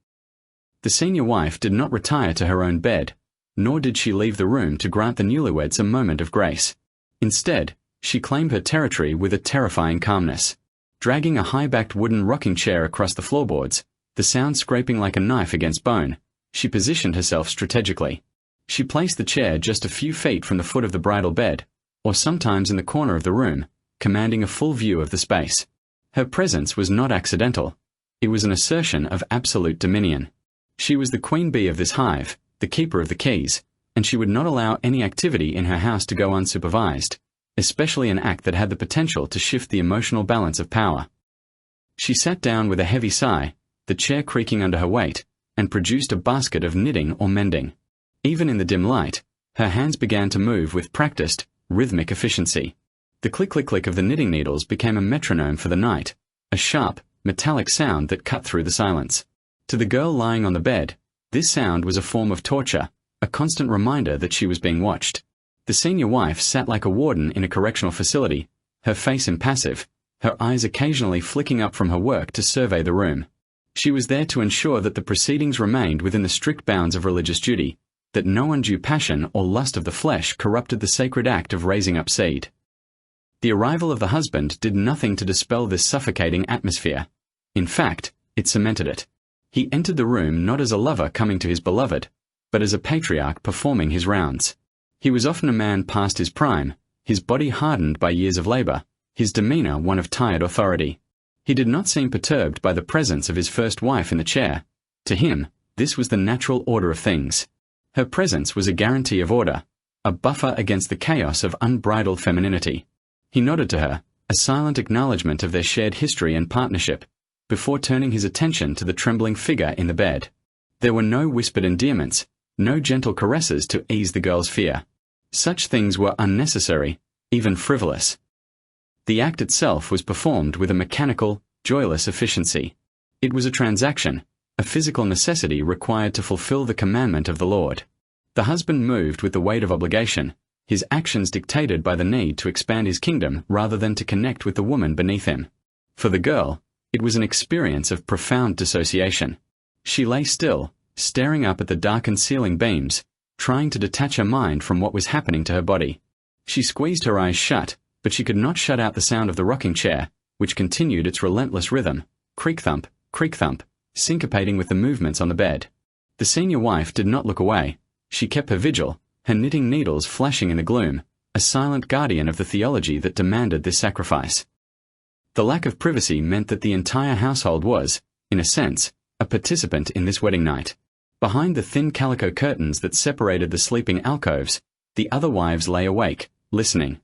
The senior wife did not retire to her own bed, nor did she leave the room to grant the newlyweds a moment of grace. Instead, she claimed her territory with a terrifying calmness. Dragging a high-backed wooden rocking chair across the floorboards, the sound scraping like a knife against bone, she positioned herself strategically. She placed the chair just a few feet from the foot of the bridal bed, or sometimes in the corner of the room, commanding a full view of the space. Her presence was not accidental. It was an assertion of absolute dominion. She was the queen bee of this hive, the keeper of the keys, and she would not allow any activity in her house to go unsupervised, especially an act that had the potential to shift the emotional balance of power. She sat down with a heavy sigh, the chair creaking under her weight, and produced a basket of knitting or mending. Even in the dim light, her hands began to move with practiced, rhythmic efficiency. The click-click-click of the knitting needles became a metronome for the night, a sharp, metallic sound that cut through the silence. To the girl lying on the bed, this sound was a form of torture, a constant reminder that she was being watched. The senior wife sat like a warden in a correctional facility, her face impassive, her eyes occasionally flicking up from her work to survey the room. She was there to ensure that the proceedings remained within the strict bounds of religious duty, that no undue passion or lust of the flesh corrupted the sacred act of raising up seed. The arrival of the husband did nothing to dispel this suffocating atmosphere. In fact, it cemented it. He entered the room not as a lover coming to his beloved, but as a patriarch performing his rounds. He was often a man past his prime, his body hardened by years of labor, his demeanor one of tired authority. He did not seem perturbed by the presence of his first wife in the chair. To him, this was the natural order of things. Her presence was a guarantee of order, a buffer against the chaos of unbridled femininity. He nodded to her, a silent acknowledgement of their shared history and partnership, before turning his attention to the trembling figure in the bed. There were no whispered endearments, no gentle caresses to ease the girl's fear. Such things were unnecessary, even frivolous. The act itself was performed with a mechanical, joyless efficiency. It was a transaction, a physical necessity required to fulfill the commandment of the Lord. The husband moved with the weight of obligation, his actions dictated by the need to expand his kingdom rather than to connect with the woman beneath him. For the girl, it was an experience of profound dissociation. She lay still, staring up at the darkened ceiling beams, trying to detach her mind from what was happening to her body. She squeezed her eyes shut, but she could not shut out the sound of the rocking chair, which continued its relentless rhythm, creak-thump, syncopating with the movements on the bed. The senior wife did not look away. She kept her vigil, her knitting needles flashing in the gloom, a silent guardian of the theology that demanded this sacrifice. The lack of privacy meant that the entire household was, in a sense, a participant in this wedding night. Behind the thin calico curtains that separated the sleeping alcoves, the other wives lay awake, listening.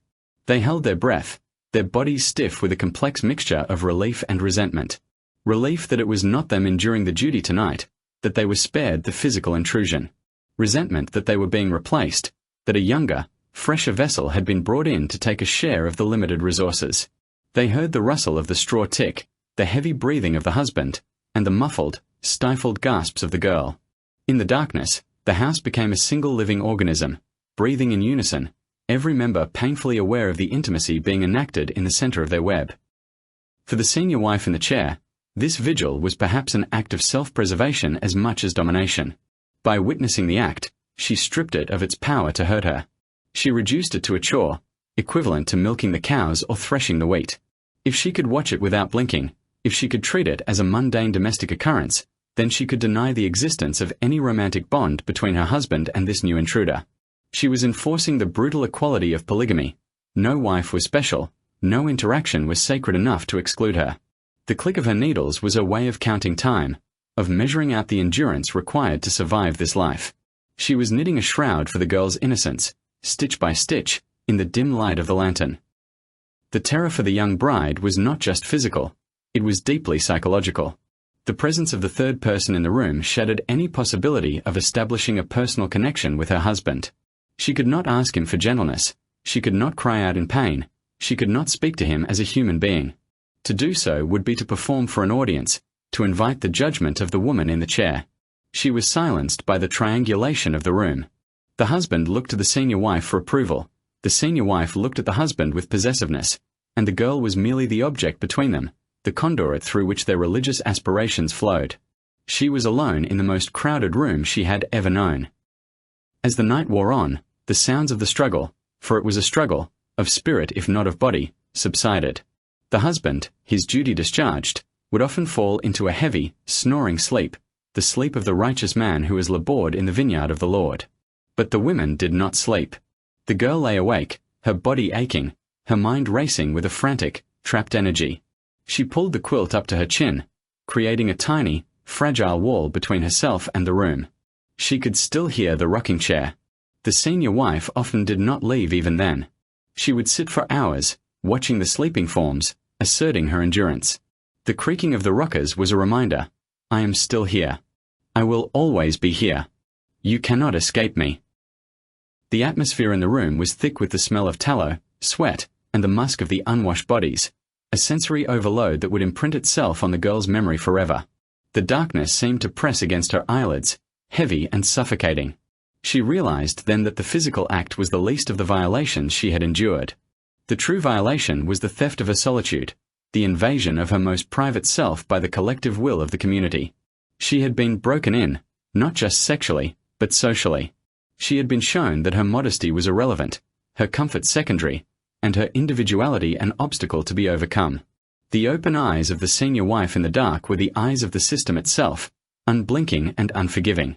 They held their breath, their bodies stiff with a complex mixture of relief and resentment. Relief that it was not them enduring the duty tonight, that they were spared the physical intrusion. Resentment that they were being replaced, that a younger, fresher vessel had been brought in to take a share of the limited resources. They heard the rustle of the straw tick, the heavy breathing of the husband, and the muffled, stifled gasps of the girl. In the darkness, the house became a single living organism, breathing in unison, every member painfully aware of the intimacy being enacted in the center of their web. For the senior wife in the chair, this vigil was perhaps an act of self-preservation as much as domination. By witnessing the act, she stripped it of its power to hurt her. She reduced it to a chore, equivalent to milking the cows or threshing the wheat. If she could watch it without blinking, if she could treat it as a mundane domestic occurrence, then she could deny the existence of any romantic bond between her husband and this new intruder. She was enforcing the brutal equality of polygamy. No wife was special, no interaction was sacred enough to exclude her. The click of her needles was a way of counting time, of measuring out the endurance required to survive this life. She was knitting a shroud for the girl's innocence, stitch by stitch, in the dim light of the lantern. The terror for the young bride was not just physical, it was deeply psychological. The presence of the third person in the room shattered any possibility of establishing a personal connection with her husband. She could not ask him for gentleness, she could not cry out in pain, she could not speak to him as a human being. To do so would be to perform for an audience, to invite the judgment of the woman in the chair. She was silenced by the triangulation of the room. The husband looked to the senior wife for approval, the senior wife looked at the husband with possessiveness, and the girl was merely the object between them, the conduit through which their religious aspirations flowed. She was alone in the most crowded room she had ever known. As the night wore on, the sounds of the struggle, for it was a struggle, of spirit if not of body, subsided. The husband, his duty discharged, would often fall into a heavy, snoring sleep, the sleep of the righteous man who has labored in the vineyard of the Lord. But the women did not sleep. The girl lay awake, her body aching, her mind racing with a frantic, trapped energy. She pulled the quilt up to her chin, creating a tiny, fragile wall between herself and the room. She could still hear the rocking chair. The senior wife often did not leave even then. She would sit for hours, watching the sleeping forms, asserting her endurance. The creaking of the rockers was a reminder. I am still here. I will always be here. You cannot escape me. The atmosphere in the room was thick with the smell of tallow, sweat, and the musk of the unwashed bodies, a sensory overload that would imprint itself on the girl's memory forever. The darkness seemed to press against her eyelids, heavy and suffocating. She realized then that the physical act was the least of the violations she had endured. The true violation was the theft of her solitude, the invasion of her most private self by the collective will of the community. She had been broken in, not just sexually, but socially. She had been shown that her modesty was irrelevant, her comfort secondary, and her individuality an obstacle to be overcome. The open eyes of the senior wife in the dark were the eyes of the system itself, unblinking and unforgiving.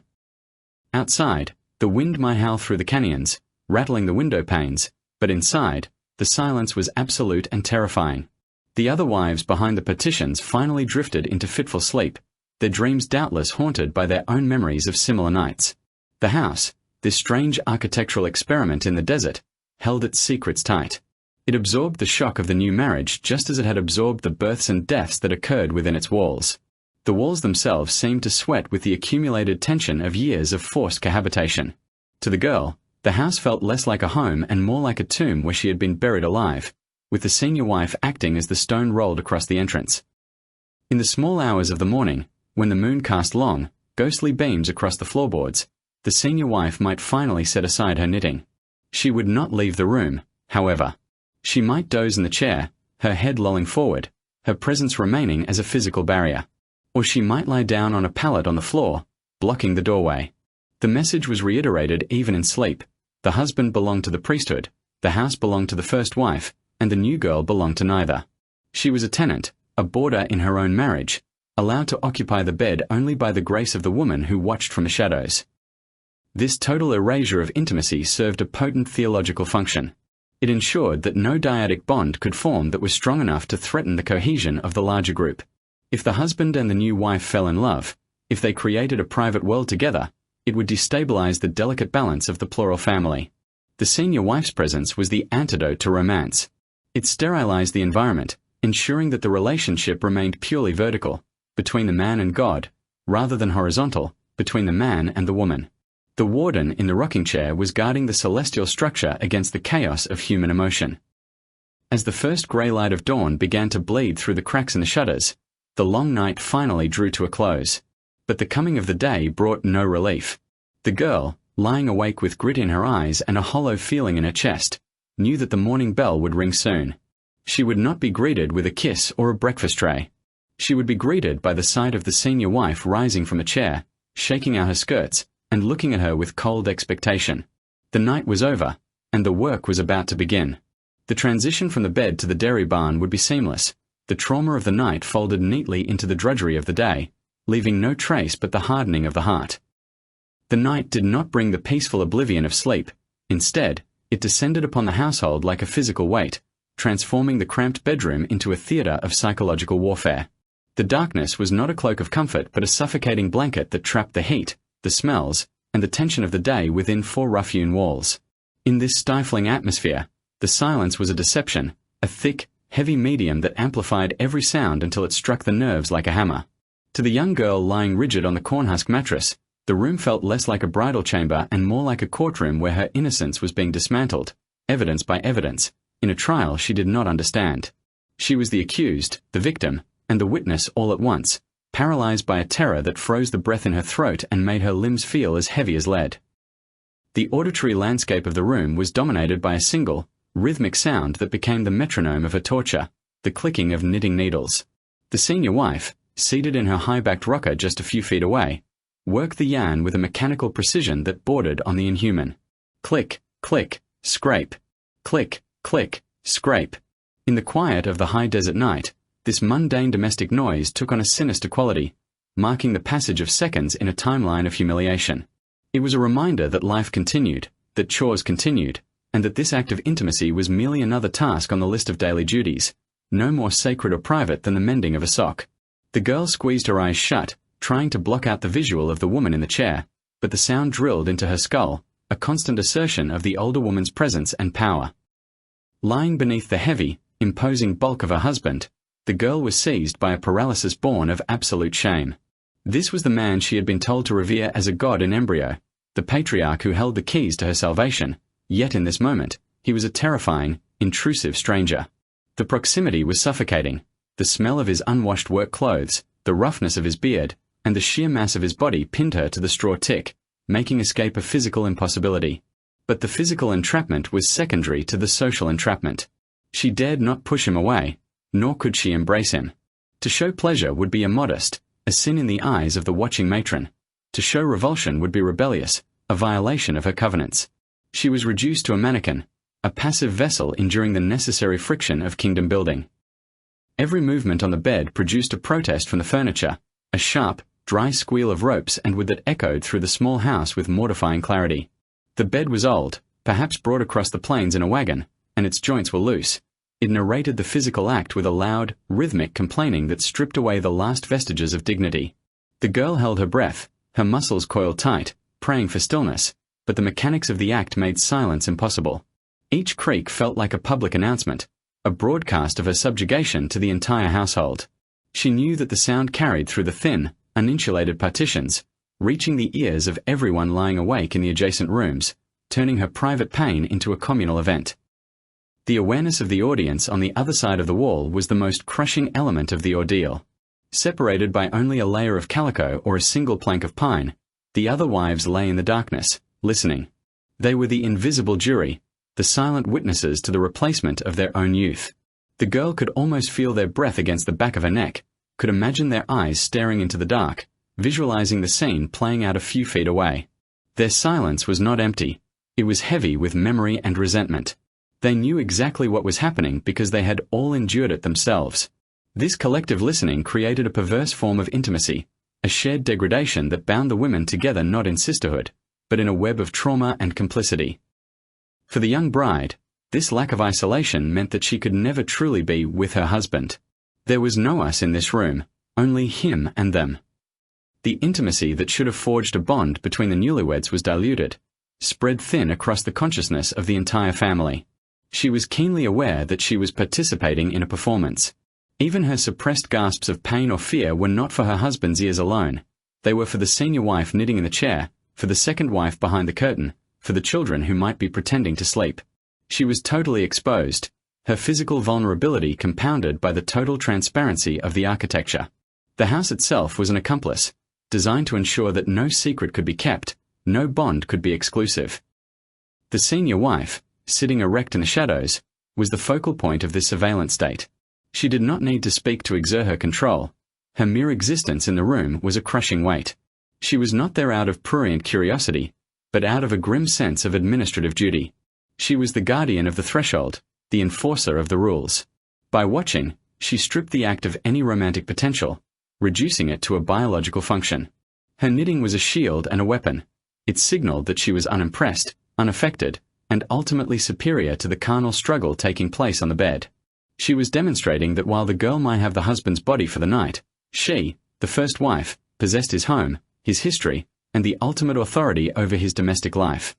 Outside, the wind might howl through the canyons, rattling the window panes, but inside, the silence was absolute and terrifying. The other wives behind the partitions finally drifted into fitful sleep, their dreams doubtless haunted by their own memories of similar nights. The house, this strange architectural experiment in the desert, held its secrets tight. It absorbed the shock of the new marriage just as it had absorbed the births and deaths that occurred within its walls. The walls themselves seemed to sweat with the accumulated tension of years of forced cohabitation. To the girl, the house felt less like a home and more like a tomb where she had been buried alive, with the senior wife acting as the stone rolled across the entrance. In the small hours of the morning, when the moon cast long, ghostly beams across the floorboards, the senior wife might finally set aside her knitting. She would not leave the room, however. She might doze in the chair, her head lolling forward, her presence remaining as a physical barrier. Or she might lie down on a pallet on the floor, blocking the doorway. The message was reiterated even in sleep. The husband belonged to the priesthood, the house belonged to the first wife, and the new girl belonged to neither. She was a tenant, a boarder in her own marriage, allowed to occupy the bed only by the grace of the woman who watched from the shadows. This total erasure of intimacy served a potent theological function. It ensured that no dyadic bond could form that was strong enough to threaten the cohesion of the larger group. If the husband and the new wife fell in love, if they created a private world together, it would destabilize the delicate balance of the plural family. The senior wife's presence was the antidote to romance. It sterilized the environment, ensuring that the relationship remained purely vertical, between the man and God, rather than horizontal, between the man and the woman. The warden in the rocking chair was guarding the celestial structure against the chaos of human emotion. As the first grey light of dawn began to bleed through the cracks in the shutters, the long night finally drew to a close. But the coming of the day brought no relief. The girl, lying awake with grit in her eyes and a hollow feeling in her chest, knew that the morning bell would ring soon. She would not be greeted with a kiss or a breakfast tray. She would be greeted by the sight of the senior wife rising from a chair, shaking out her skirts, and looking at her with cold expectation. The night was over, and the work was about to begin. The transition from the bed to the dairy barn would be seamless. The trauma of the night folded neatly into the drudgery of the day, leaving no trace but the hardening of the heart. The night did not bring the peaceful oblivion of sleep. Instead, it descended upon the household like a physical weight, transforming the cramped bedroom into a theater of psychological warfare. The darkness was not a cloak of comfort but a suffocating blanket that trapped the heat, the smells, and the tension of the day within four rough-hewn walls. In this stifling atmosphere, the silence was a deception, a thick, heavy medium that amplified every sound until it struck the nerves like a hammer. To the young girl lying rigid on the cornhusk mattress, the room felt less like a bridal chamber and more like a courtroom where her innocence was being dismantled, evidence by evidence, in a trial she did not understand. She was the accused, the victim, and the witness all at once, paralyzed by a terror that froze the breath in her throat and made her limbs feel as heavy as lead. The auditory landscape of the room was dominated by a single, rhythmic sound that became the metronome of her torture, the clicking of knitting needles. The senior wife, seated in her high-backed rocker just a few feet away, worked the yarn with a mechanical precision that bordered on the inhuman. Click, click, scrape. Click, click, scrape. In the quiet of the high desert night, this mundane domestic noise took on a sinister quality, marking the passage of seconds in a timeline of humiliation. It was a reminder that life continued, that chores continued, and that this act of intimacy was merely another task on the list of daily duties, no more sacred or private than the mending of a sock. The girl squeezed her eyes shut, trying to block out the visual of the woman in the chair, but the sound drilled into her skull, a constant assertion of the older woman's presence and power. Lying beneath the heavy, imposing bulk of her husband, the girl was seized by a paralysis born of absolute shame. This was the man she had been told to revere as a god in embryo, the patriarch who held the keys to her salvation, yet in this moment, he was a terrifying, intrusive stranger. The proximity was suffocating. The smell of his unwashed work clothes, the roughness of his beard, and the sheer mass of his body pinned her to the straw tick, making escape a physical impossibility. But the physical entrapment was secondary to the social entrapment. She dared not push him away, nor could she embrace him. To show pleasure would be immodest, a sin in the eyes of the watching matron. To show revulsion would be rebellious, a violation of her covenants. She was reduced to a mannequin, a passive vessel enduring the necessary friction of kingdom building. Every movement on the bed produced a protest from the furniture, a sharp, dry squeal of ropes and wood that echoed through the small house with mortifying clarity. The bed was old, perhaps brought across the plains in a wagon, and its joints were loose. It narrated the physical act with a loud, rhythmic complaining that stripped away the last vestiges of dignity. The girl held her breath, her muscles coiled tight, praying for stillness, but the mechanics of the act made silence impossible. Each creak felt like a public announcement, a broadcast of her subjugation to the entire household. She knew that the sound carried through the thin, uninsulated partitions, reaching the ears of everyone lying awake in the adjacent rooms, turning her private pain into a communal event. The awareness of the audience on the other side of the wall was the most crushing element of the ordeal. Separated by only a layer of calico or a single plank of pine, the other wives lay in the darkness, listening. They were the invisible jury, the silent witnesses to the replacement of their own youth. The girl could almost feel their breath against the back of her neck, could imagine their eyes staring into the dark, visualizing the scene playing out a few feet away. Their silence was not empty. It was heavy with memory and resentment. They knew exactly what was happening because they had all endured it themselves. This collective listening created a perverse form of intimacy, a shared degradation that bound the women together not in sisterhood, but in a web of trauma and complicity. For the young bride, this lack of isolation meant that she could never truly be with her husband. There was no us in this room, only him and them. The intimacy that should have forged a bond between the newlyweds was diluted, spread thin across the consciousness of the entire family. She was keenly aware that she was participating in a performance. Even her suppressed gasps of pain or fear were not for her husband's ears alone. They were for the senior wife knitting in the chair, for the second wife behind the curtain, for the children who might be pretending to sleep. She was totally exposed, her physical vulnerability compounded by the total transparency of the architecture. The house itself was an accomplice, designed to ensure that no secret could be kept, no bond could be exclusive. The senior wife, sitting erect in the shadows, was the focal point of this surveillance state. She did not need to speak to exert her control. Her mere existence in the room was a crushing weight. She was not there out of prurient curiosity, but out of a grim sense of administrative duty. She was the guardian of the threshold, the enforcer of the rules. By watching, she stripped the act of any romantic potential, reducing it to a biological function. Her knitting was a shield and a weapon. It signaled that she was unimpressed, unaffected, and ultimately superior to the carnal struggle taking place on the bed. She was demonstrating that while the girl might have the husband's body for the night, she, the first wife, possessed his home, his history, and the ultimate authority over his domestic life.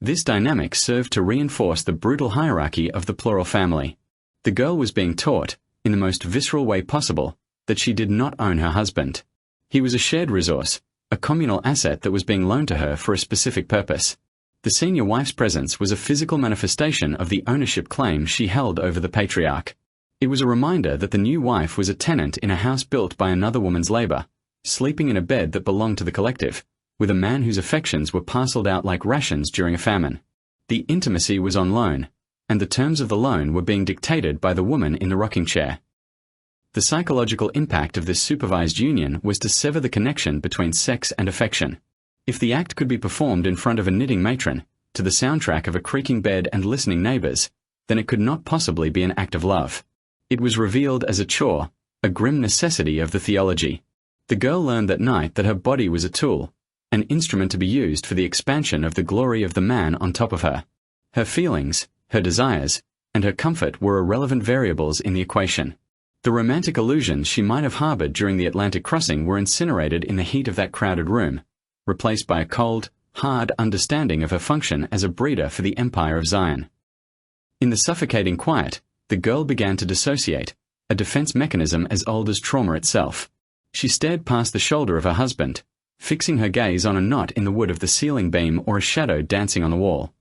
This dynamic served to reinforce the brutal hierarchy of the plural family. The girl was being taught, in the most visceral way possible, that she did not own her husband. He was a shared resource, a communal asset that was being loaned to her for a specific purpose. The senior wife's presence was a physical manifestation of the ownership claim she held over the patriarch. It was a reminder that the new wife was a tenant in a house built by another woman's labor, sleeping in a bed that belonged to the collective, with a man whose affections were parceled out like rations during a famine. The intimacy was on loan, and the terms of the loan were being dictated by the woman in the rocking chair. The psychological impact of this supervised union was to sever the connection between sex and affection. If the act could be performed in front of a knitting matron, to the soundtrack of a creaking bed and listening neighbors, then it could not possibly be an act of love. It was revealed as a chore, a grim necessity of the theology. The girl learned that night that her body was a tool, an instrument to be used for the expansion of the glory of the man on top of her. Her feelings, her desires, and her comfort were irrelevant variables in the equation. The romantic illusions she might have harbored during the Atlantic crossing were incinerated in the heat of that crowded room, replaced by a cold, hard understanding of her function as a breeder for the Empire of Zion. In the suffocating quiet, the girl began to dissociate, a defense mechanism as old as trauma itself. She stared past the shoulder of her husband, fixing her gaze on a knot in the wood of the ceiling beam or a shadow dancing on the wall.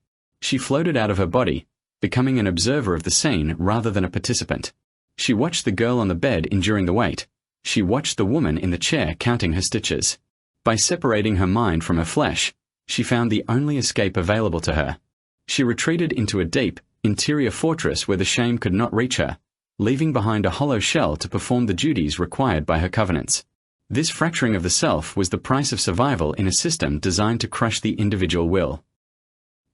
She floated out of her body, becoming an observer of the scene rather than a participant. She watched the girl on the bed enduring the wait. She watched the woman in the chair counting her stitches. By separating her mind from her flesh, she found the only escape available to her. She retreated into a deep, interior fortress where the shame could not reach her, leaving behind a hollow shell to perform the duties required by her covenants. This fracturing of the self was the price of survival in a system designed to crush the individual will.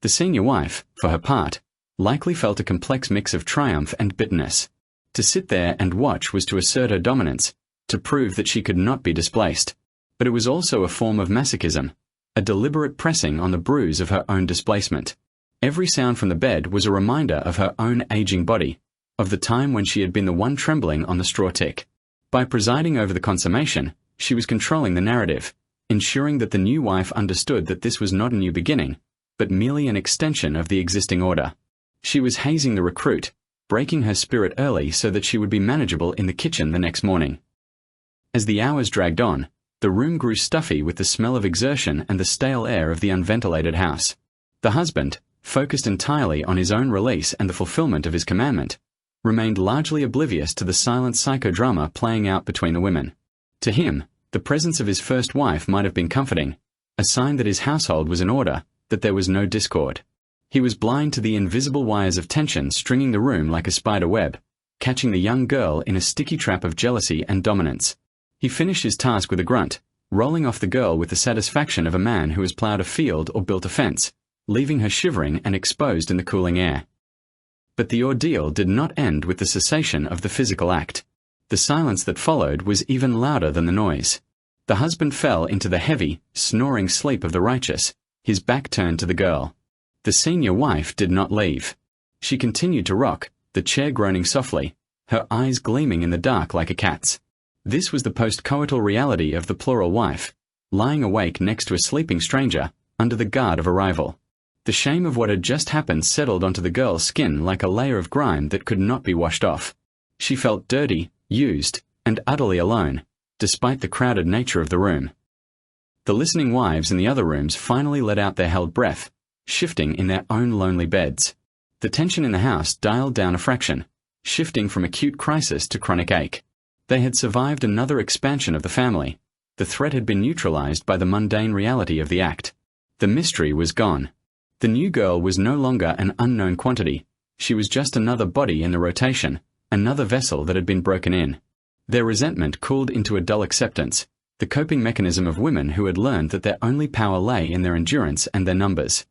The senior wife, for her part, likely felt a complex mix of triumph and bitterness. To sit there and watch was to assert her dominance, to prove that she could not be displaced. But it was also a form of masochism, a deliberate pressing on the bruise of her own displacement. Every sound from the bed was a reminder of her own aging body, of the time when she had been the one trembling on the straw tick. By presiding over the consummation, she was controlling the narrative, ensuring that the new wife understood that this was not a new beginning, but merely an extension of the existing order. She was hazing the recruit, breaking her spirit early so that she would be manageable in the kitchen the next morning. As the hours dragged on, the room grew stuffy with the smell of exertion and the stale air of the unventilated house. The husband, focused entirely on his own release and the fulfillment of his commandment, remained largely oblivious to the silent psychodrama playing out between the women. To him, the presence of his first wife might have been comforting, a sign that his household was in order, that there was no discord. He was blind to the invisible wires of tension stringing the room like a spider web, catching the young girl in a sticky trap of jealousy and dominance. He finished his task with a grunt, rolling off the girl with the satisfaction of a man who has plowed a field or built a fence, leaving her shivering and exposed in the cooling air. But the ordeal did not end with the cessation of the physical act. The silence that followed was even louder than the noise. The husband fell into the heavy, snoring sleep of the righteous, his back turned to the girl. The senior wife did not leave. She continued to rock, the chair groaning softly, her eyes gleaming in the dark like a cat's. This was the post-coital reality of the plural wife, lying awake next to a sleeping stranger, under the guard of a rival. The shame of what had just happened settled onto the girl's skin like a layer of grime that could not be washed off. She felt dirty, used, and utterly alone, despite the crowded nature of the room. The listening wives in the other rooms finally let out their held breath, shifting in their own lonely beds. The tension in the house dialed down a fraction, shifting from acute crisis to chronic ache. They had survived another expansion of the family. The threat had been neutralized by the mundane reality of the act. The mystery was gone. The new girl was no longer an unknown quantity. She was just another body in the rotation, another vessel that had been broken in. Their resentment cooled into a dull acceptance, the coping mechanism of women who had learned that their only power lay in their endurance and their numbers.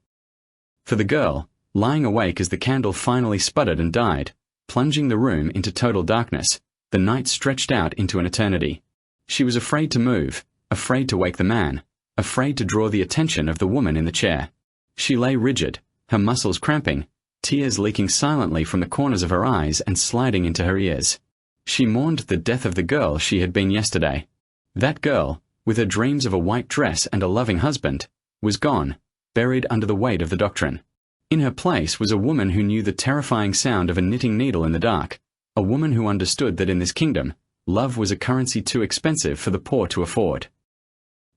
For the girl, lying awake as the candle finally sputtered and died, plunging the room into total darkness, the night stretched out into an eternity. She was afraid to move, afraid to wake the man, afraid to draw the attention of the woman in the chair. She lay rigid, her muscles cramping, tears leaking silently from the corners of her eyes and sliding into her ears. She mourned the death of the girl she had been yesterday. That girl, with her dreams of a white dress and a loving husband, was gone, buried under the weight of the doctrine. In her place was a woman who knew the terrifying sound of a knitting needle in the dark, a woman who understood that in this kingdom, love was a currency too expensive for the poor to afford.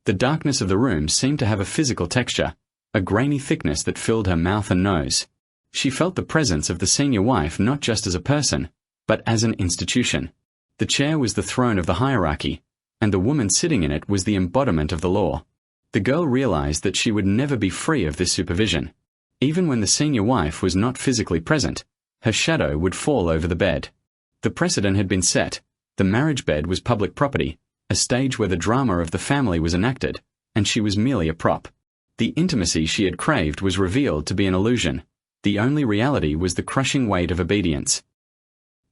The darkness of the room seemed to have a physical texture, a grainy thickness that filled her mouth and nose. She felt the presence of the senior wife not just as a person, but as an institution. The chair was the throne of the hierarchy, and the woman sitting in it was the embodiment of the law. The girl realized that she would never be free of this supervision. Even when the senior wife was not physically present, her shadow would fall over the bed. The precedent had been set. The marriage bed was public property, a stage where the drama of the family was enacted, and she was merely a prop. The intimacy she had craved was revealed to be an illusion. The only reality was the crushing weight of obedience.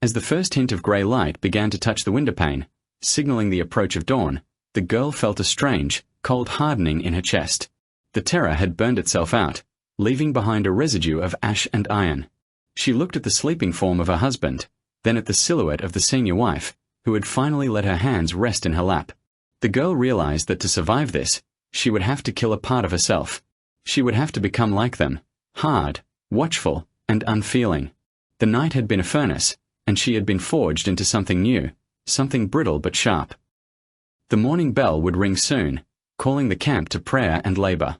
As the first hint of grey light began to touch the windowpane, signaling the approach of dawn, the girl felt a strange, cold hardening in her chest. The terror had burned itself out, leaving behind a residue of ash and iron. She looked at the sleeping form of her husband, then at the silhouette of the senior wife, who had finally let her hands rest in her lap. The girl realized that to survive this, she would have to kill a part of herself. She would have to become like them, hard, watchful, and unfeeling. The night had been a furnace, and she had been forged into something new, something brittle but sharp. The morning bell would ring soon, calling the camp to prayer and labor.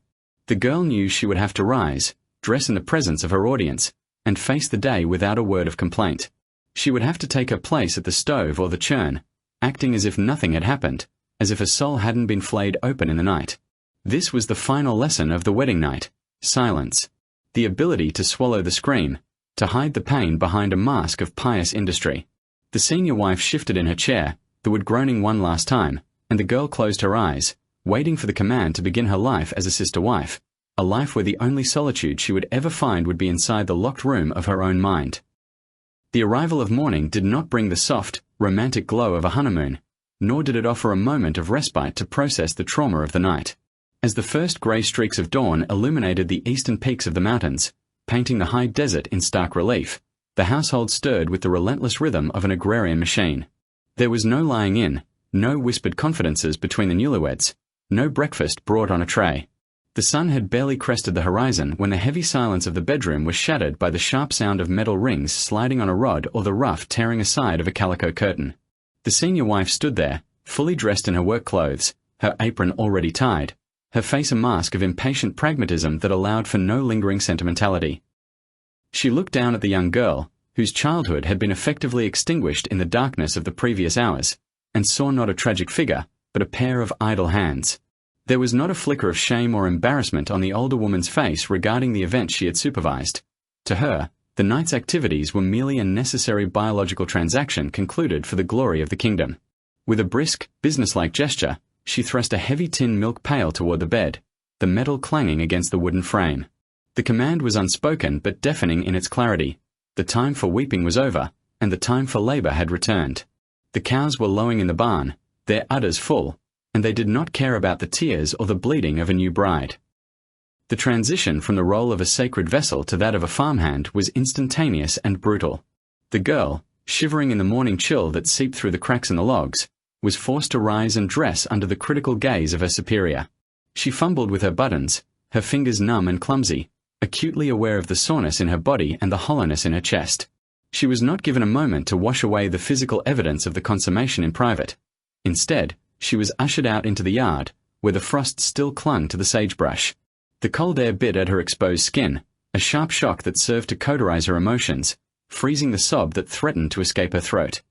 The girl knew she would have to rise, dress in the presence of her audience, and face the day without a word of complaint. She would have to take her place at the stove or the churn, acting as if nothing had happened, as if a soul hadn't been flayed open in the night. This was the final lesson of the wedding night: silence. The ability to swallow the scream, to hide the pain behind a mask of pious industry. The senior wife shifted in her chair, the wood groaning one last time, and the girl closed her eyes, waiting for the command to begin her life as a sister wife, a life where the only solitude she would ever find would be inside the locked room of her own mind. The arrival of morning did not bring the soft, romantic glow of a honeymoon, nor did it offer a moment of respite to process the trauma of the night. As the first grey streaks of dawn illuminated the eastern peaks of the mountains, painting the high desert in stark relief, the household stirred with the relentless rhythm of an agrarian machine. There was no lying in, no whispered confidences between the newlyweds, no breakfast brought on a tray. The sun had barely crested the horizon when the heavy silence of the bedroom was shattered by the sharp sound of metal rings sliding on a rod or the rough tearing aside of a calico curtain. The senior wife stood there, fully dressed in her work clothes, her apron already tied, her face a mask of impatient pragmatism that allowed for no lingering sentimentality. She looked down at the young girl, whose childhood had been effectively extinguished in the darkness of the previous hours, and saw not a tragic figure, but a pair of idle hands. There was not a flicker of shame or embarrassment on the older woman's face regarding the event she had supervised. To her, the night's activities were merely a necessary biological transaction concluded for the glory of the kingdom. With a brisk, businesslike gesture, she thrust a heavy tin milk pail toward the bed, the metal clanging against the wooden frame. The command was unspoken but deafening in its clarity. The time for weeping was over, and the time for labor had returned. The cows were lowing in the barn, their udders full, and they did not care about the tears or the bleeding of a new bride. The transition from the role of a sacred vessel to that of a farmhand was instantaneous and brutal. The girl, shivering in the morning chill that seeped through the cracks in the logs, was forced to rise and dress under the critical gaze of her superior. She fumbled with her buttons, her fingers numb and clumsy, acutely aware of the soreness in her body and the hollowness in her chest. She was not given a moment to wash away the physical evidence of the consummation in private. Instead, she was ushered out into the yard, where the frost still clung to the sagebrush. The cold air bit at her exposed skin, a sharp shock that served to cauterize her emotions, freezing the sob that threatened to escape her throat.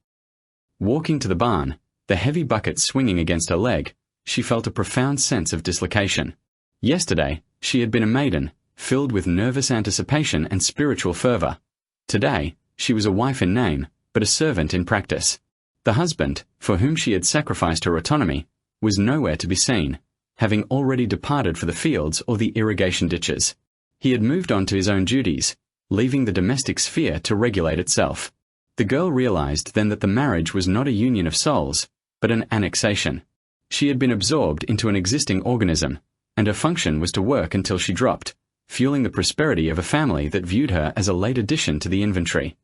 Walking to the barn, the heavy bucket swinging against her leg, she felt a profound sense of dislocation. Yesterday, she had been a maiden, filled with nervous anticipation and spiritual fervor. Today, she was a wife in name, but a servant in practice. The husband, for whom she had sacrificed her autonomy, was nowhere to be seen, having already departed for the fields or the irrigation ditches. He had moved on to his own duties, leaving the domestic sphere to regulate itself. The girl realized then that the marriage was not a union of souls, but an annexation. She had been absorbed into an existing organism, and her function was to work until she dropped, fueling the prosperity of a family that viewed her as a late addition to the inventory.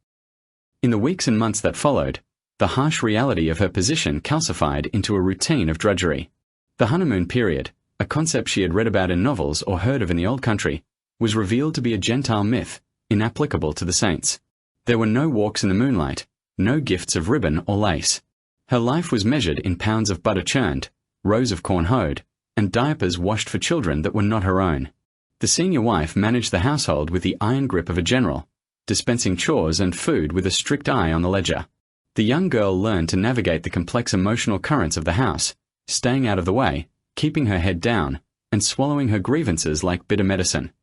In the weeks and months that followed, the harsh reality of her position calcified into a routine of drudgery. The honeymoon period, a concept she had read about in novels or heard of in the old country, was revealed to be a Gentile myth, inapplicable to the saints. There were no walks in the moonlight, no gifts of ribbon or lace. Her life was measured in pounds of butter churned, rows of corn hoed, and diapers washed for children that were not her own. The senior wife managed the household with the iron grip of a general, dispensing chores and food with a strict eye on the ledger. The young girl learned to navigate the complex emotional currents of the house, staying out of the way, keeping her head down, and swallowing her grievances like bitter medicine.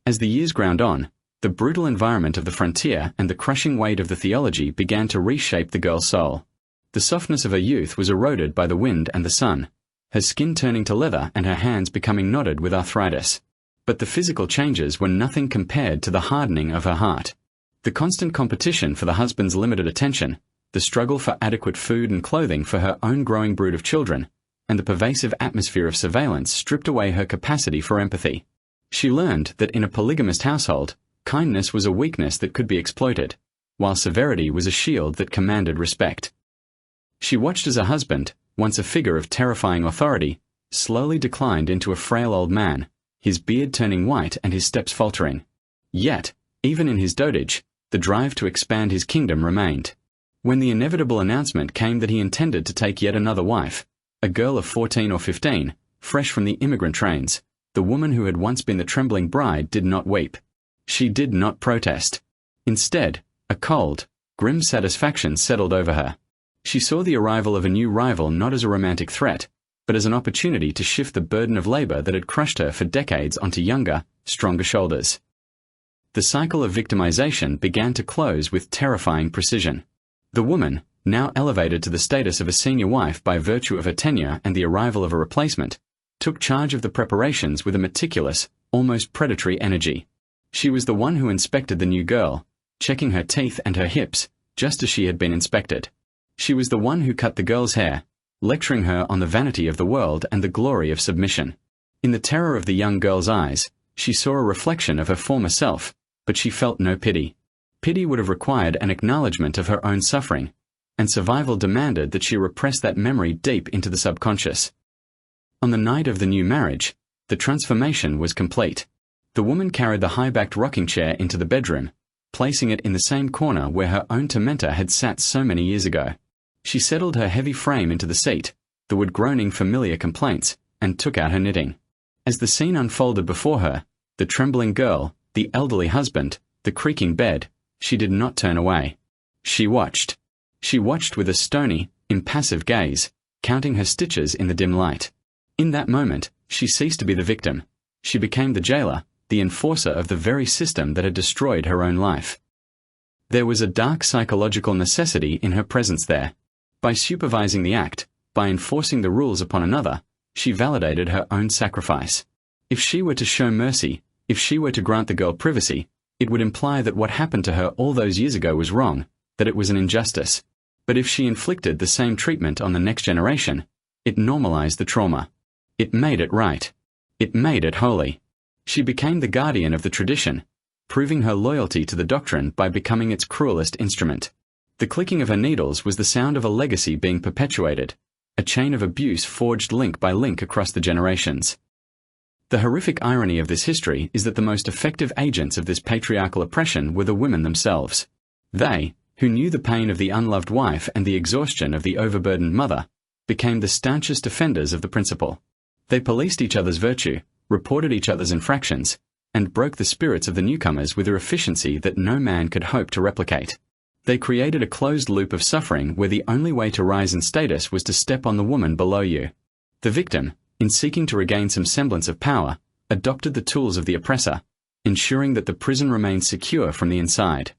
As the years ground on, the brutal environment of the frontier and the crushing weight of the theology began to reshape the girl's soul. The softness of her youth was eroded by the wind and the sun, her skin turning to leather and her hands becoming knotted with arthritis. But the physical changes were nothing compared to the hardening of her heart. The constant competition for the husband's limited attention, the struggle for adequate food and clothing for her own growing brood of children, and the pervasive atmosphere of surveillance stripped away her capacity for empathy. She learned that in a polygamist household, kindness was a weakness that could be exploited, while severity was a shield that commanded respect. She watched as her husband, once a figure of terrifying authority, slowly declined into a frail old man, his beard turning white and his steps faltering. Yet, even in his dotage, the drive to expand his kingdom remained. When the inevitable announcement came that he intended to take yet another wife, a girl of 14 or 15, fresh from the immigrant trains, the woman who had once been the trembling bride did not weep. She did not protest. Instead, a cold, grim satisfaction settled over her. She saw the arrival of a new rival not as a romantic threat, but as an opportunity to shift the burden of labor that had crushed her for decades onto younger, stronger shoulders. The cycle of victimization began to close with terrifying precision. The woman, now elevated to the status of a senior wife by virtue of her tenure and the arrival of a replacement, took charge of the preparations with a meticulous, almost predatory energy. She was the one who inspected the new girl, checking her teeth and her hips, just as she had been inspected. She was the one who cut the girl's hair, lecturing her on the vanity of the world and the glory of submission. In the terror of the young girl's eyes, she saw a reflection of her former self, but she felt no pity. Pity would have required an acknowledgement of her own suffering, and survival demanded that she repress that memory deep into the subconscious. On the night of the new marriage, the transformation was complete. The woman carried the high-backed rocking chair into the bedroom, placing it in the same corner where her own tormentor had sat so many years ago. She settled her heavy frame into the seat, the wood groaning familiar complaints, and took out her knitting. As the scene unfolded before her, the trembling girl, the elderly husband, the creaking bed, she did not turn away. She watched. She watched with a stony, impassive gaze, counting her stitches in the dim light. In that moment, she ceased to be the victim. She became the jailer, the enforcer of the very system that had destroyed her own life. There was a dark psychological necessity in her presence there. By supervising the act, by enforcing the rules upon another, she validated her own sacrifice. If she were to show mercy, if she were to grant the girl privacy, it would imply that what happened to her all those years ago was wrong, that it was an injustice. But if she inflicted the same treatment on the next generation, it normalized the trauma. It made it right. It made it holy. She became the guardian of the tradition, proving her loyalty to the doctrine by becoming its cruelest instrument. The clicking of her needles was the sound of a legacy being perpetuated, a chain of abuse forged link by link across the generations. The horrific irony of this history is that the most effective agents of this patriarchal oppression were the women themselves. They, who knew the pain of the unloved wife and the exhaustion of the overburdened mother, became the staunchest defenders of the principle. They policed each other's virtue, reported each other's infractions, and broke the spirits of the newcomers with a efficiency that no man could hope to replicate. They created a closed loop of suffering where the only way to rise in status was to step on the woman below you. The victim, in seeking to regain some semblance of power, adopted the tools of the oppressor, ensuring that the prison remained secure from the inside.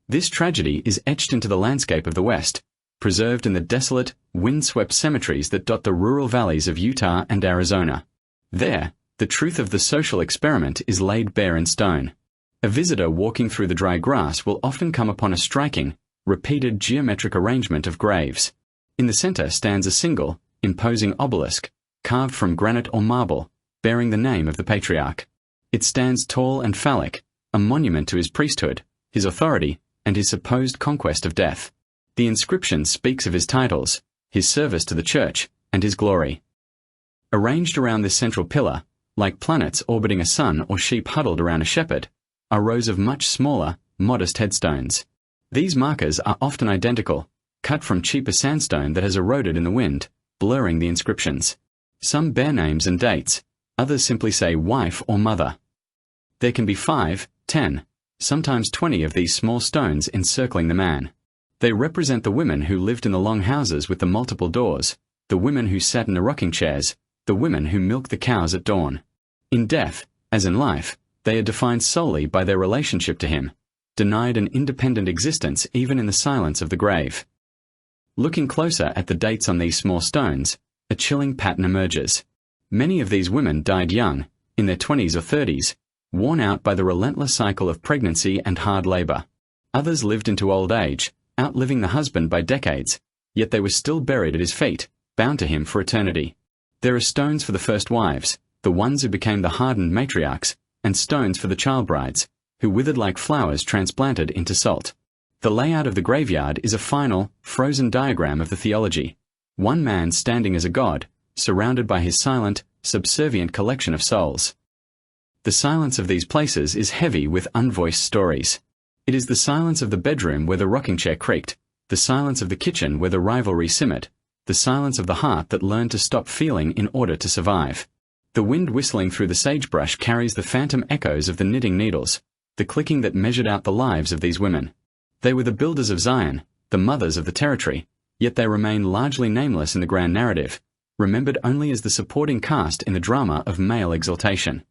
This tragedy is etched into the landscape of the West, preserved in the desolate, wind-swept cemeteries that dot the rural valleys of Utah and Arizona. There, the truth of the social experiment is laid bare in stone. A visitor walking through the dry grass will often come upon a striking, repeated geometric arrangement of graves. In the center stands a single, imposing obelisk, carved from granite or marble, bearing the name of the patriarch. It stands tall and phallic, a monument to his priesthood, his authority, and his supposed conquest of death. The inscription speaks of his titles, his service to the church, and his glory. Arranged around this central pillar, like planets orbiting a sun or sheep huddled around a shepherd, are rows of much smaller, modest headstones. These markers are often identical, cut from cheaper sandstone that has eroded in the wind, blurring the inscriptions. Some bear names and dates, others simply say wife or mother. There can be 5, 10, sometimes 20 of these small stones encircling the man. They represent the women who lived in the long houses with the multiple doors, the women who sat in the rocking chairs, the women who milked the cows at dawn. In death, as in life, they are defined solely by their relationship to him, denied an independent existence even in the silence of the grave. Looking closer at the dates on these small stones, a chilling pattern emerges. Many of these women died young, in their 20s or 30s, worn out by the relentless cycle of pregnancy and hard labor. Others lived into old age, outliving the husband by decades, yet they were still buried at his feet, bound to him for eternity. There are stones for the first wives, the ones who became the hardened matriarchs, and stones for the child brides, who withered like flowers transplanted into salt. The layout of the graveyard is a final, frozen diagram of the theology. One man standing as a god, surrounded by his silent, subservient collection of souls. The silence of these places is heavy with unvoiced stories. It is the silence of the bedroom where the rocking chair creaked, the silence of the kitchen where the rivalry simmered, the silence of the heart that learned to stop feeling in order to survive. The wind whistling through the sagebrush carries the phantom echoes of the knitting needles, the clicking that measured out the lives of these women. They were the builders of Zion, the mothers of the territory, yet they remain largely nameless in the grand narrative, remembered only as the supporting cast in the drama of male exaltation.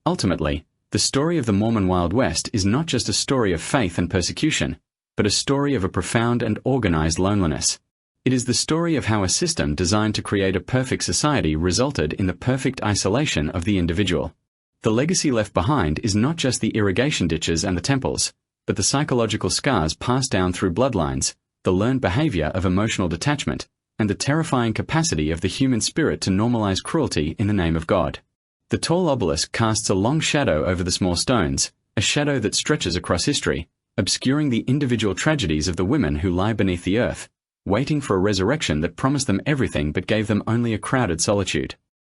Ultimately, the story of the Mormon Wild West is not just a story of faith and persecution, but a story of a profound and organized loneliness. It is the story of how a system designed to create a perfect society resulted in the perfect isolation of the individual. The legacy left behind is not just the irrigation ditches and the temples, but the psychological scars passed down through bloodlines, the learned behavior of emotional detachment, and the terrifying capacity of the human spirit to normalize cruelty in the name of God. The tall obelisk casts a long shadow over the small stones, a shadow that stretches across history, obscuring the individual tragedies of the women who lie beneath the earth, waiting for a resurrection that promised them everything but gave them only a crowded solitude.